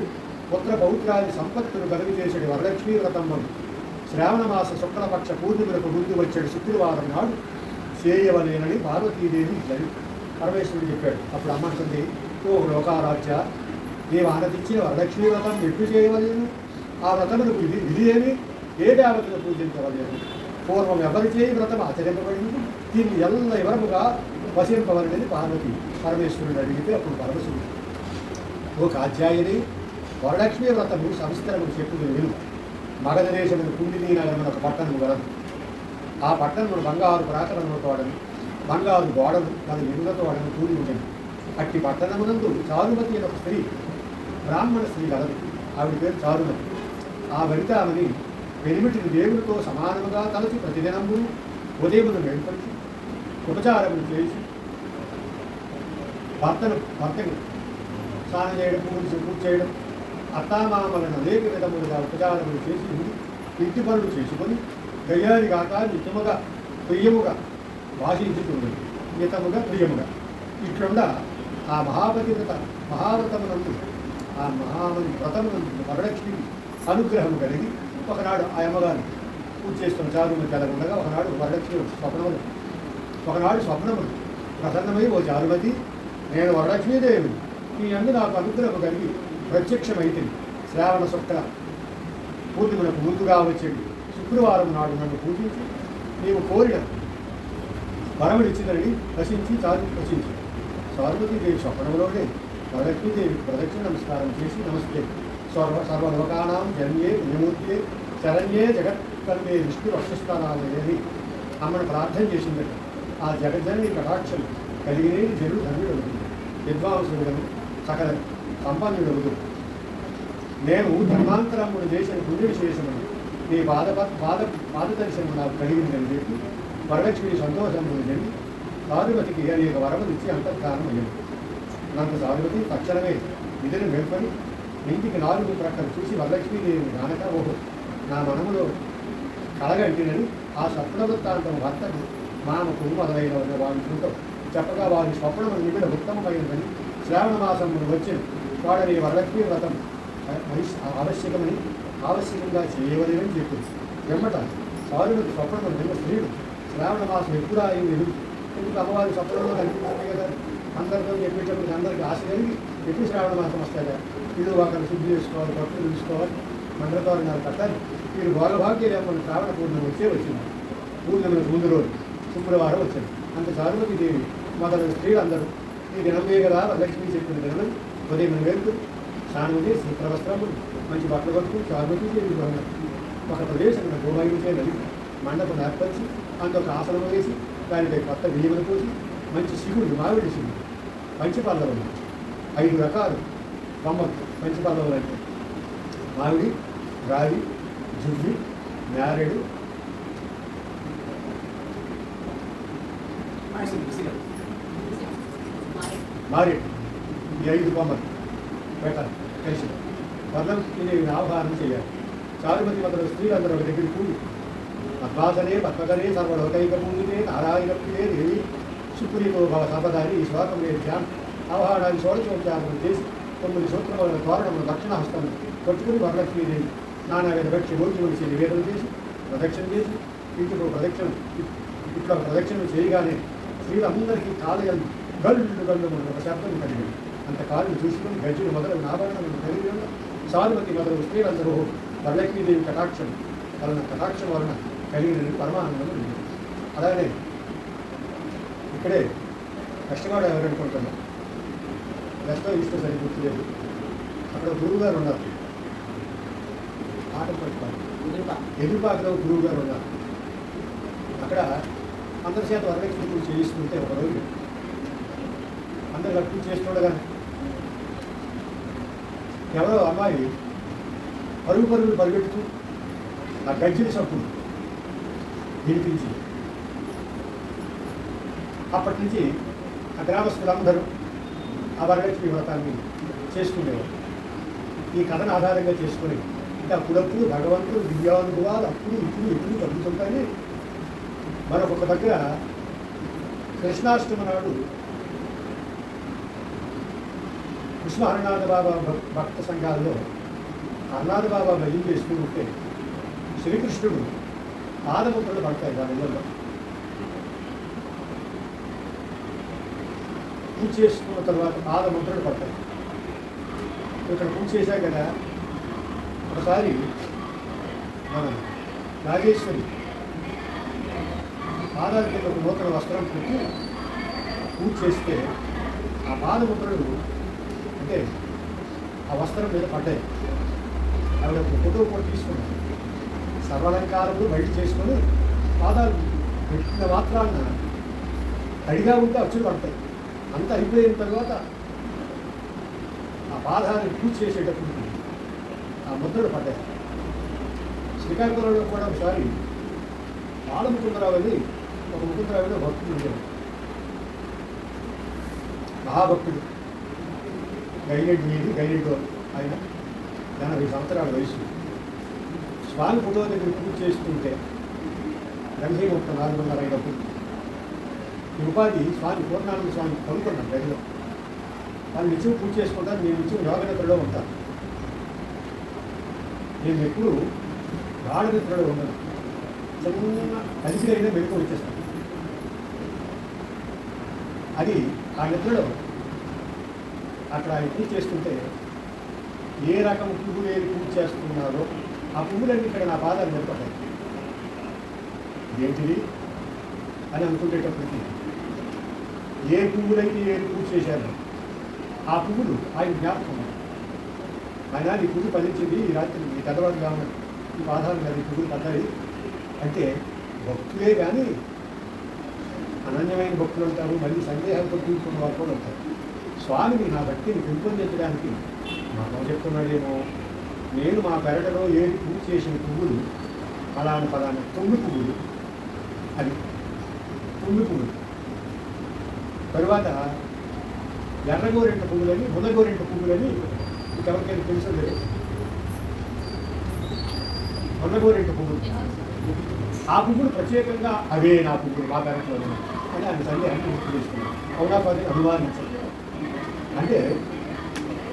పుత్ర పౌత్రాది సంపత్తులు కలుగు చేసేది వరలక్ష్మీ వ్రతమ్మను శ్రావణమాస శుక్లపక్ష పూర్ణిములకు ముందు వచ్చేది శుక్రవారం నాడు చేయవలేనని పార్వతీదేవి పరమేశ్వరుడు చెప్పాడు. అప్పుడు అమ్మంటుంది, ఓ లోకారాజ్య, నీవు ఆనతిచ్చిన వరలక్ష్మీ వ్రతం ఎట్లు చేయవలేను? ఆ వ్రతములకు విధి ఏమి? ఏ దేవతను పూజించవలేను? పూర్వం ఎవరి చేయి వ్రతం ఆచరింపబడింది? దీన్ని ఎవరముగా వసింపవలనని పార్వతి పరమేశ్వరుడు అడిగితే అప్పుడు పరమశివుడు, ఓ కాత్యాయని, వరలక్ష్మీ వ్రతము సంస్థలను చెప్పుకుని విను. మగధ దేశమును కుండినీ నగరమున ఒక పట్టణము గలదు. ఆ పట్టణమును బంగారు ప్రాకారములతోడని బంగారు గోడలు మన ఇరులతోడని కూడి ఉండేది. అట్టి పట్టణమునందు చారుమతి అనే ఒక స్త్రీ, బ్రాహ్మణ స్త్రీ గలదు. ఆవిడ పేరు చారుమతి. ఆ వనితామని పెనిమిటిని దేవుడితో సమానముగా తలచి ప్రతిదినము ఉదయమును మేల్కొల్చి ఉపచారములు చేసి భర్తకు స్నానం చేయడం, పూజ చేయడం, అత్తామామలను అనేక విధములుగా ఉపచారములు చేసి ఇంటి పనులు చేసుకొని గయ్యాని కాక నిత్యముగా ప్రియముగా వాసించుతుంది. నితముగా ప్రియముగా ఇట్లుండ ఆ మహావ్రతమునందు ఆ మహామని వ్రతమునందు వరలక్ష్మి అనుగ్రహము కలిగి ఒకనాడు ఆ అమ్మగారు పూజ చేస్తున్న చారుమతి అలా ఉండగా ఒకనాడు వరలక్ష్మి స్వప్నములు ప్రసన్నమై, ఓ చారుమతి, నేను వరలక్ష్మీదేవిని, నీ అందు నాకు అనుగ్రహము కలిగి ప్రత్యక్షమైతే శ్రావణ శుక్ల పూర్ణిమలకు ముందుగా వచ్చేది శుక్రవారం నాడు నన్ను పూజించి నీవు కోరిన వరముడిచ్చినని ప్రశించి చారుమతీదేవి స్వప్నంలోనే వరలక్ష్మీదేవి ప్రదక్షిణ నమస్కారం చేసి, నమస్తే సర్వలోకానాం జన్యే పుణ్యమూర్తియే శరణ్యే జగత్కర్మే విష్ణు వక్షస్థానాలని అమ్మను ప్రార్థన చేసిందట. ఆ జగజ్జనని కటాక్షం కలిగినే జనుడు ధన్యుడు అవుతుంది, విద్వాంసుడు సకల సంపన్నుడు. నేను ధర్మాంతరముడు చేసిన పుణ్య విశేషమును నీ పాదదర్శనము నాకు కలిగిందని చెప్పి వరలక్ష్మి సంతోషమును చెప్పి చారుమతికి అనేక వరములు ఇచ్చి అంతర్ధానమయ్యాడు. నాకు చారుమతి తక్షణమే విధిని మేల్కొని ఇంటికి 4 ప్రక్కలు చూసి వరలక్ష్మీదేవిని గానక, ఓహో, నా మనములో కలగంటినని ఆ స్వప్నవృత్తాంతం భర్తకు మామకు మొదలైన వారి చూడటం చెప్పగా వారి స్వప్నము నిమిడ ఉత్తమమైనదని శ్రావణ మాసమును వచ్చిన వాడని వరలక్ష్మీ వ్రతం ఆవశ్యకంగా చేయవలేదని చెప్పింది. వెమ్మట చారుమతి స్వప్నము నిన్న స్త్రీలు శ్రావణ మాసం ఎప్పుడు అయింది ఎందుకు అమ్మవారి స్వప్నంలో కనిపిస్తుంది కదా, అందరితో చెప్పేటప్పుడు అందరికీ ఆశ కలిగి ఎప్పుడు శ్రావణ మాసం వస్తాయా, వీళ్ళు ఒకరు శుద్ధి చేసుకోవాలి, పట్టులు తీసుకోవాలి, మండలతోరణాలు కట్టాలి. వీళ్ళు భోగభాగ్యమని శ్రావణ పూర్ణిమ వచ్చింది. పూర్ణిమకు ముందు రోజు శుక్రవారం వచ్చింది. అంత చారుమతీదేవి మొదలైన స్త్రీలు అందరూ ఈ దినమే కదా వరలక్ష్మి చెప్పిన దినం ఉదయం వేరుకు స్నానం చేసి శుక్రవస్త్రములు మంచి బట్టలు కట్టుకుని చారుమతీదేవి ఒక ప్రదేశం గోవాయుచే నది మండపం ఏర్పరిచి అందులో ఆసనం వేసి దానిపై కొత్త బియ్యములు పోసి మంచి సిగుడు మామిడి సిగుడు మంచి పల్లవులు 5 రకాలు బొమ్మలు మంచి పల్లవులు అంటే మామిడి, రాగి, జువ్వి, నేరేడు, మారేడు, ఈ 5 బొమ్మలు పెట్టాలి కలిసి వరలక్ష్మీదేవిని ఆహ్వానం చేయాలి. చారుమతి మొదలు స్త్రీలందరూ ఒక దగ్గర కూడి పద్మాసనే పద్మకరే సర్వలోకైక పూజితే నారాయణప్రియే దేవి సుప్రీతో భవ సర్వదాని ఈ శ్లోకం నేను ఆహ్వానాన్ని షోడశోపచారం చేసి 9 సూత్రముల తోరణములు దక్షిణహస్తం పట్టుకుని వరలక్ష్మీదేవి నానా విధ భోజనం నివేదన చేసి ప్రదక్షిణ చేసి ఇంటికి ఇట్లా ప్రదక్షిణ చేయగానే స్త్రీలందరికీ కాలయం గల్లు గల్లు ఒక శబ్దం కలిగింది. అంత కాళ్ళు చూసుకుని గజ్జులు మొదలైన ఆభరణములు కలిగి ఉన్న సానుమతి మొదలగు స్త్రీలందరూ వరలక్ష్మీదేవి కటాక్షం వలన కలిగిన పరమానందం ఉంది. అలాగే ఇక్కడే కష్టవాడు ఎవరనుకుంటున్నాం కష్టం ఇష్టం సరి గుర్తులేదు. అక్కడ గురువు గారు ఉన్నారు, ఆటలు పట్టుకోవాలి ఎదురుపాకలో గురువు గారు ఉన్నారు. అక్కడ అందరి చేత వరలక్ష్మి పూజ చేయిస్తుంటే ఒకరోజు అందరు పూజ చేస్తుండగానే ఎవరో అమ్మాయి పరుగులు పరిగెడుతూ ఆ గజ్జిని సప్పుడు వినిపించి అప్పటి నుంచి ఆ గ్రామస్తులందరూ ఆ వరలక్ష్మి వ్రతాన్ని చేసుకునేవారు. ఈ కథను ఆధారంగా చేసుకొని అంటే అప్పుడప్పుడు భగవంతుడు దివ్యానుభవాలు అప్పుడు ఇప్పుడు కలుగుతుంటాయి. మరొక దగ్గర కృష్ణాష్టమి నాడు కృష్ణ హరినాథ బాబా భక్త సంఘాల్లో హరినాథ బాబా భజన చేస్తూ ఉంటే శ్రీకృష్ణుడు పాదముద్రలు పడతాయి. దాని వల్ల పూజ చేసుకున్న తర్వాత పాదముద్రలు పడతాయి. ఇక్కడ పూజ చేశాక కదా ఒకసారి మన నాగేశ్వరి పాదాల కింద ఒక నూతన వస్త్రం పెట్టి పూజ చేస్తే ఆ పాదముద్రలు అంటే ఆ వస్త్రం మీద పడ్డాయి. ఆవిడ ఫోటో కూడా తీసుకున్నాను. సర్వాలంకారములు బయట చేసుకొని పాదాలు పెట్టిన మాత్రాన తడిగా ఉంటే అచ్చులు పడతాయి. అంతా అయిపోయిన తర్వాత ఆ పాదాన్ని పూజ చేసేటప్పుడు ఆ ముద్రలు పడ్డాయి. శ్రీకాకుళంలో కూడా ఒకసారి బాలముకుందరావు అని ఒక ముకుందరావు భక్తుడు ఉండేవాడు, మహాభక్తుడు. గైనెడ్ ఆయన 80 సంవత్సరాల వయసు. స్వామి ఫోటో దగ్గర పూజ చేస్తుంటే బ్రహ్మీముక్త 4:30 అయినప్పుడు ఈ ఉపాధి స్వామి పూర్ణానంద స్వామి కొనుక్కున్నాను గదిలో. వాళ్ళు నిత్యం పూజ చేసుకుంటారు, నేను నిత్యం యోగనిద్రలో ఉంటాను. నేను ఎప్పుడు గాఢ నిద్రలో ఉన్నాను. చిన్న కలిసిరైనా మెలకు వచ్చేస్తాను. అది ఆ నిద్రలో అక్కడ ఆయన పూజ చేస్తుంటే ఏ రకం పువ్వులు ఏది పూజ చేస్తున్నారో ఆ పువ్వులన్నీ ఇక్కడ నా పాదాలు నిలబడ్డాయి. ఏంటిది అని అనుకునేటప్పటికీ ఏ పువ్వులైతే ఏది పూజ చేశారో ఆ పువ్వులు ఆయన జ్ఞాపకం. ఆయన ఈ పువ్వు ఫలించింది ఈ రాత్రి ఈ తెల్లవారు కావాలి ఈ పాదాలు కానీ పువ్వులు పడ్డాయి అంటే భక్తులే కానీ అనన్యమైన భక్తులు ఉంటారు, మళ్ళీ సందేహాలతో కూర్చున్న వాళ్ళు కూడా ఉంటారు. స్వామిని నా భక్తిని పెంపొందించడానికి మనం చెప్తున్నాడేమో. నేను మా పెరటలో ఏది పూజ చేసిన పువ్వులు ఫలానా తుమ్మి పువ్వులు, అది తుమ్మి పువ్వులు. తరువాత ఎర్రగోరెంట పువ్వులని మునగోరెంట పువ్వులని ఎవరికైనా తెలుసు లేదు. మునగోరెంట పువ్వులు ఆ పువ్వులు ప్రత్యేకంగా అవే నా పువ్వులు మా పెరట్లో అని ఆయన సందేహాన్ని గుర్తు చేసుకున్నాను. అవునాపాది అభిమానించాలి అంటే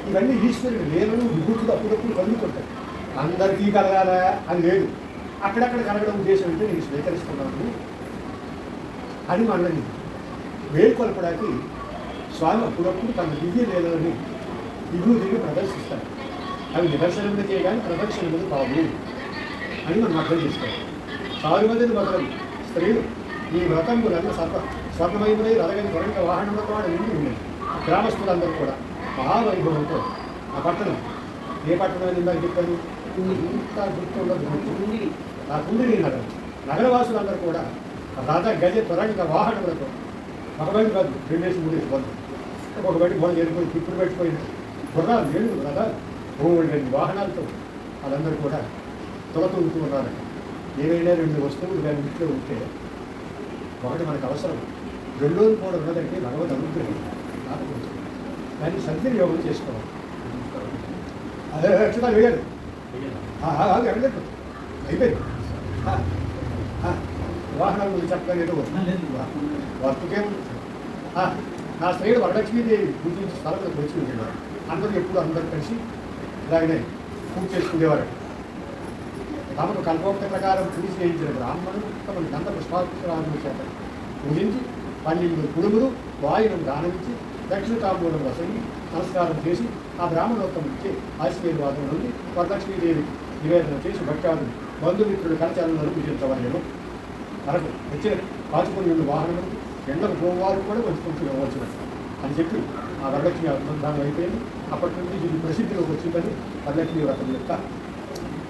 ఇవన్నీ ఈశ్వరుడు లేనను విభూతులు అప్పుడప్పుడు కలుగుతుంటాయి. అందరికీ కలగాలా అని లేదు, అక్కడక్కడ కలగడం ఉద్దేశం అంటే నేను స్వీకరిస్తున్నాను అని మనల్ని వేడుకొల్పడానికి స్వామి అప్పుడప్పుడు తన దివ్య లేదని విభూతిని ప్రదర్శిస్తాడు. అవి నిదర్శనం మీద చేయగానే ప్రదర్శన మీద కాదు అని మనం అర్థం చేసుకోవాలి. 6 మందిని మొదలు స్త్రీలు ఈ వ్రతములన్నీ స్వర్ణమయమై రథగని త్వరంగా వాహనంలో కూడా నిండి ఉన్నాయి. గ్రామస్తులందరూ కూడా మహావైభవంతో ఆ పట్టణం ఏ పట్టణం అని ఇందాక చెప్పాను ఇంత గుర్తుండదు. ఆ కుండిని నగరవాసులందరూ కూడా రథ గజ త్వరంగ వాహనములతో ఒకవైపు కాదు 2-3 బంధు ఒక బయట బోధ చేరిపోయి తిప్పుడు పెట్టిపోయిన గుర్రాలు ఏడుగురు రథాలు 3 వాహనాలతో వాళ్ళందరూ కూడా తొలతూగుతూ ఉన్నారు. ఏవైనా 2 వస్తువులు దాని ఇంట్లో ఉంటే ఒకటి మనకు అవసరం, రెండోది కూడా ఉన్నదంటే భగవద్ అనుగ్రహం. కానీ సద్వినియోగం చేసుకోవాలి. అదే అక్షతాలు వేయాలి. వెళ్ళలేదు అయిపోయింది. వాహనాల గురించి చెప్పలేదు. వర్తకేం నా స్త్రీలు వరలక్ష్మీదేవి పూజించి స్థలంలోకి వచ్చి ఉండేవారు. అందరూ ఎప్పుడు అందరూ కలిసి ఇలాగనే పూజ చేసుకునేవారు. తమకు కల్పోక్త ప్రకారం పూజ చేయించిన బ్రాహ్మణులు తమను గంధ పుష్పాక్షరాలను చేత పూజించి 12 కుడుములు వాయును దానమించి దక్షిణ తాంబూలం వసంగి నమస్కారం చేసి ఆ బ్రాహ్మణోత్తముడికి ఆశీర్వాదం నుండి వరలక్ష్మీదేవి నివేదన చేసి భక్తాలు బంధుమిత్రులు కరచాలను పూజించవలను. మనకు వచ్చిన పాచుకొని వాహనములు ఎండకు పోవారు కూడా పంచుకుంటూ ఇవ్వచ్చు అని చెప్పి ఆ వరలక్ష్మి అనుసంధానం అయిపోయింది. అప్పటి నుండి ఇది ప్రసిద్ధిలోకి వచ్చిందని వరలక్ష్మి వ్రతం యొక్క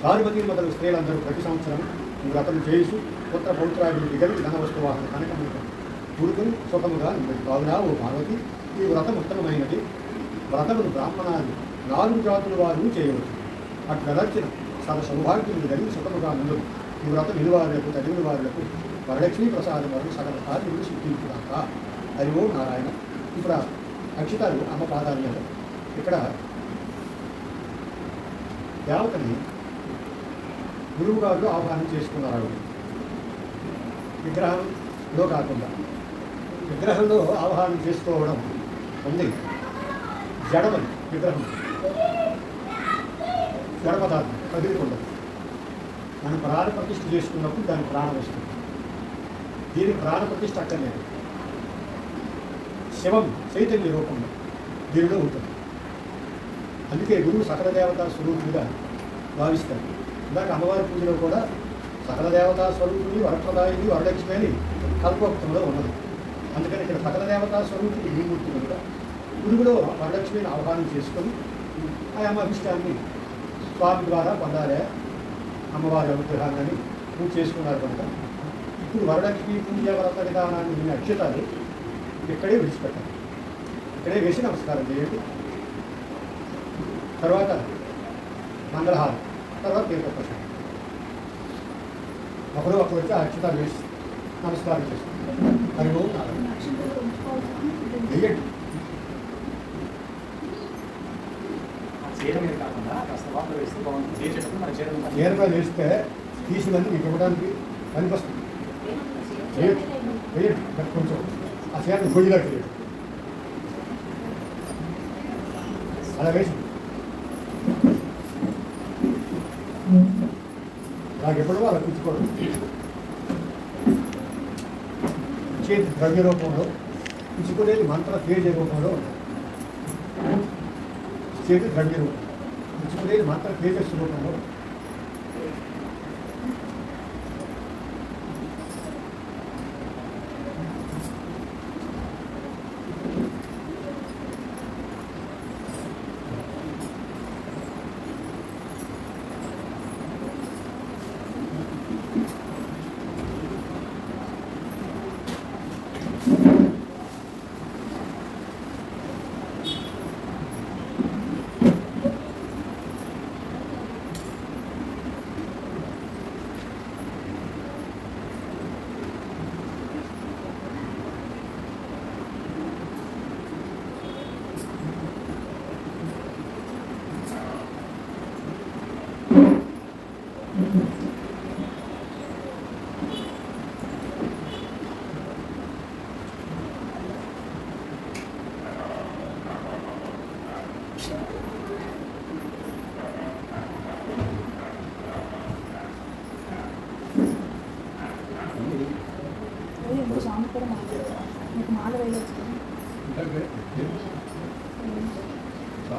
పార్వతీ మొదలు స్త్రీలందరూ ప్రతి సంవత్సరం ఈ వ్రతం చేసి పుత్ర పౌత్రాభివృద్ధి కలిగి ధన వస్తువాహన కనకములు కూడుకుని సుఖముగా కావున ఓ పార్వతి ఈ వ్రతం ఉత్తమమైనది. వ్రతమును బ్రాహ్మణాలు 4 జాతుల వారు చేయవచ్చు. అట్లా నచ్చిన సర్వ సౌభాగ్యులు కలిగి సుఖముగా ముందు ఈ వ్రతం విలువారులకు తగిన వారులకు వరలక్ష్మీ ప్రసాదం వరకు సకల కార్యములు సిద్ధించుదాక. అది ఓ నారాయణ. ఇప్పుడు అక్షితాలు అమ్మ పాదాల మీద ఇక్కడ దేవతని గురువు గారు ఆహ్వానం చేసుకున్నారు. విగ్రహంలో కాకుండా విగ్రహంలో ఆహ్వానం చేసుకోవడం ఉంది. జడమని విగ్రహం జడ పదార్థం కదిలికుండా మనం ప్రాణ ప్రతిష్ఠ చేసుకున్నప్పుడు దానికి ప్రాణం వస్తుంది. దీనికి ప్రాణ ప్రతిష్ఠ అక్కర్లేదు. శివం చైతన్య రూపంలో దీనిలో ఉంటుంది. అందుకే గురువు సకల దేవతా స్వరూపుడిగా భావిస్తారు. ఇందాక అమ్మవారి పూజలో కూడా సకల దేవతా స్వరూపుని వరప్రదాయిని వరలక్ష్మి అని కల్పోక్తంలో ఉన్నది. అందుకని ఇక్కడ సకల దేవతా స్వరూపుని గురుమూర్తి కనుక గురువులో వరలక్ష్మిని ఆహ్వానం చేసుకొని ఆ అమ్మ అభిష్టాన్ని స్వామి ద్వారా పొందాలే అమ్మవారి అనుగ్రహాన్ని పూజ చేసుకున్నారు కనుక ఇప్పుడు వరలక్ష్మి పూజ వ్రత విధానాన్ని విని అక్షతాలు ఇక్కడే విడిచిపెట్టాలి. ఇక్కడే వేసి నమస్కారం చేయండి. తర్వాత మంగళహారం, తర్వాత తీర్థప్రసాదం. ఒకరు వచ్చి ఆ అక్షతాలు వేసి నమస్కారం చేస్తారు. మరి వెయ్యండి. చీరగా వేస్తే తీసినందుకు మీకు ఇవ్వడానికి పనికొస్తుంది. వేయండి కొంచెం ఆ చీరను గొయ్యిలా వేయండి. అలా వేసి నాకు ఎప్పుడో అలా పుచ్చుకోవడం. చేతి ద్రవ్య రూపంలో పుచ్చుకునేది మంత్ర తేజ రూపంలో ఉంది. చేతి ద్రవ్య రూపం పుచ్చుకునేది మంత్ర తేజస్సు రూపంలో.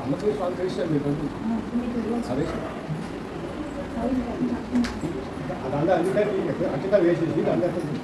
అమ్మకి స్వామి చేశారు మీరు అదే అదంతా అందుకని అక్షత వేసేసి అందరికీ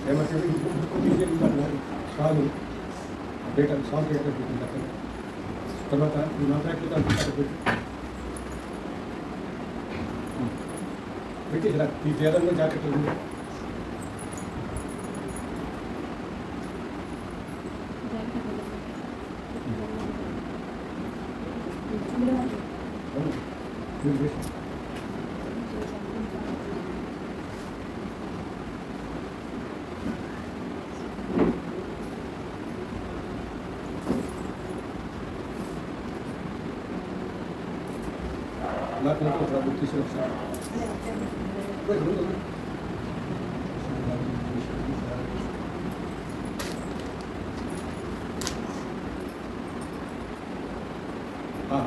ఏమంటే సాగు డేటా సాగు డేటా పెట్టింది తర్వాత ఈ మాట్లాడుతూ పెట్టి ఈ తీరంలో జాకెట్ ఉంది నాకు ప్రభుత్వ తీసుకొచ్చాను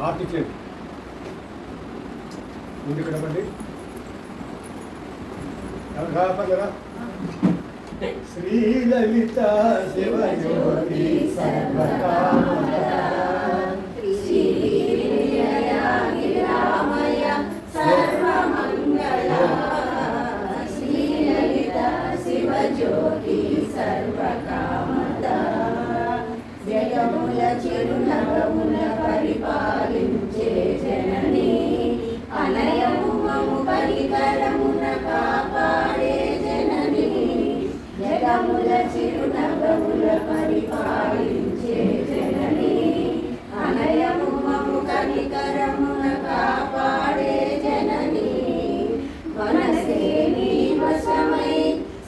ఆర్తి చేయండి ముందు ఇక్కడ పడి కాపగరా శ్రీలలిత శివయోగి జ్యోతి సర్వకామద జగముల చిరునగముల పరిపాలించే జనని అనయము మము పరికరమున కాపాడే జనని జగముల చిరునగముల పరిపాలించే జనని అనయము మము పరికరమున కాపాడే జనని మనసే నీ వశమై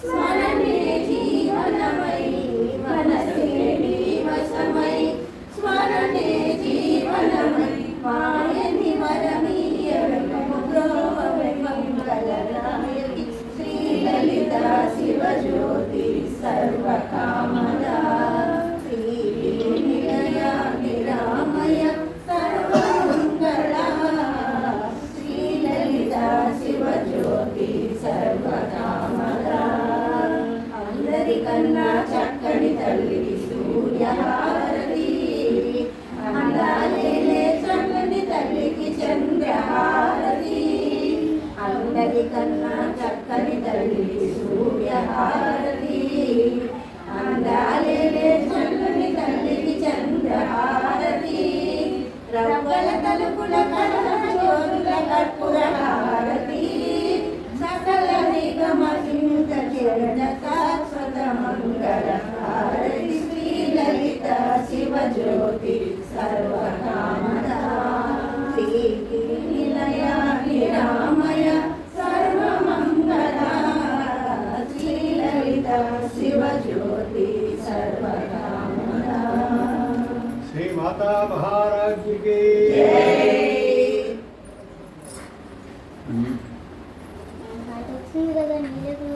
స్మరణే జీవనమై మనసే నీ వశమై స్మరణే జీవనమై మాయని వరమీయము బ్రోవై మంగళనాయకి శ్రీలలిత శివజ్యోతి సర్వకామద శ్రీనిలయ నిరామయ సర్వమంగళ శ్రీలలిత శివజ్యోతి సర్వకామద అందరికన్నా చక్కని తల్లికి సూర్యహారతి అందాలేలే చక్కని తల్లికి చంద్రహారతి అందరికన్నా చక్కని తల్లికి సూర్యహారతి అందాలేలే చక్కని తల్లికి చంద్రహారతి రవ్వల తలుపుల కళ జ్యోతుల కర్పూర హారతి సకల నిగమహింత చరణ శాశ్వత మంగళ హారతి శ్రీలలిత శివజ్యోతి సర్వకామద శ్రీనిలయ నిరామయ సర్వమంగళ శ్రీలలిత శివజ్యోతి సర్వకామద శ్రీ మాతా మహారాజ్కి వచ్చింది కదా నీళ్ళకు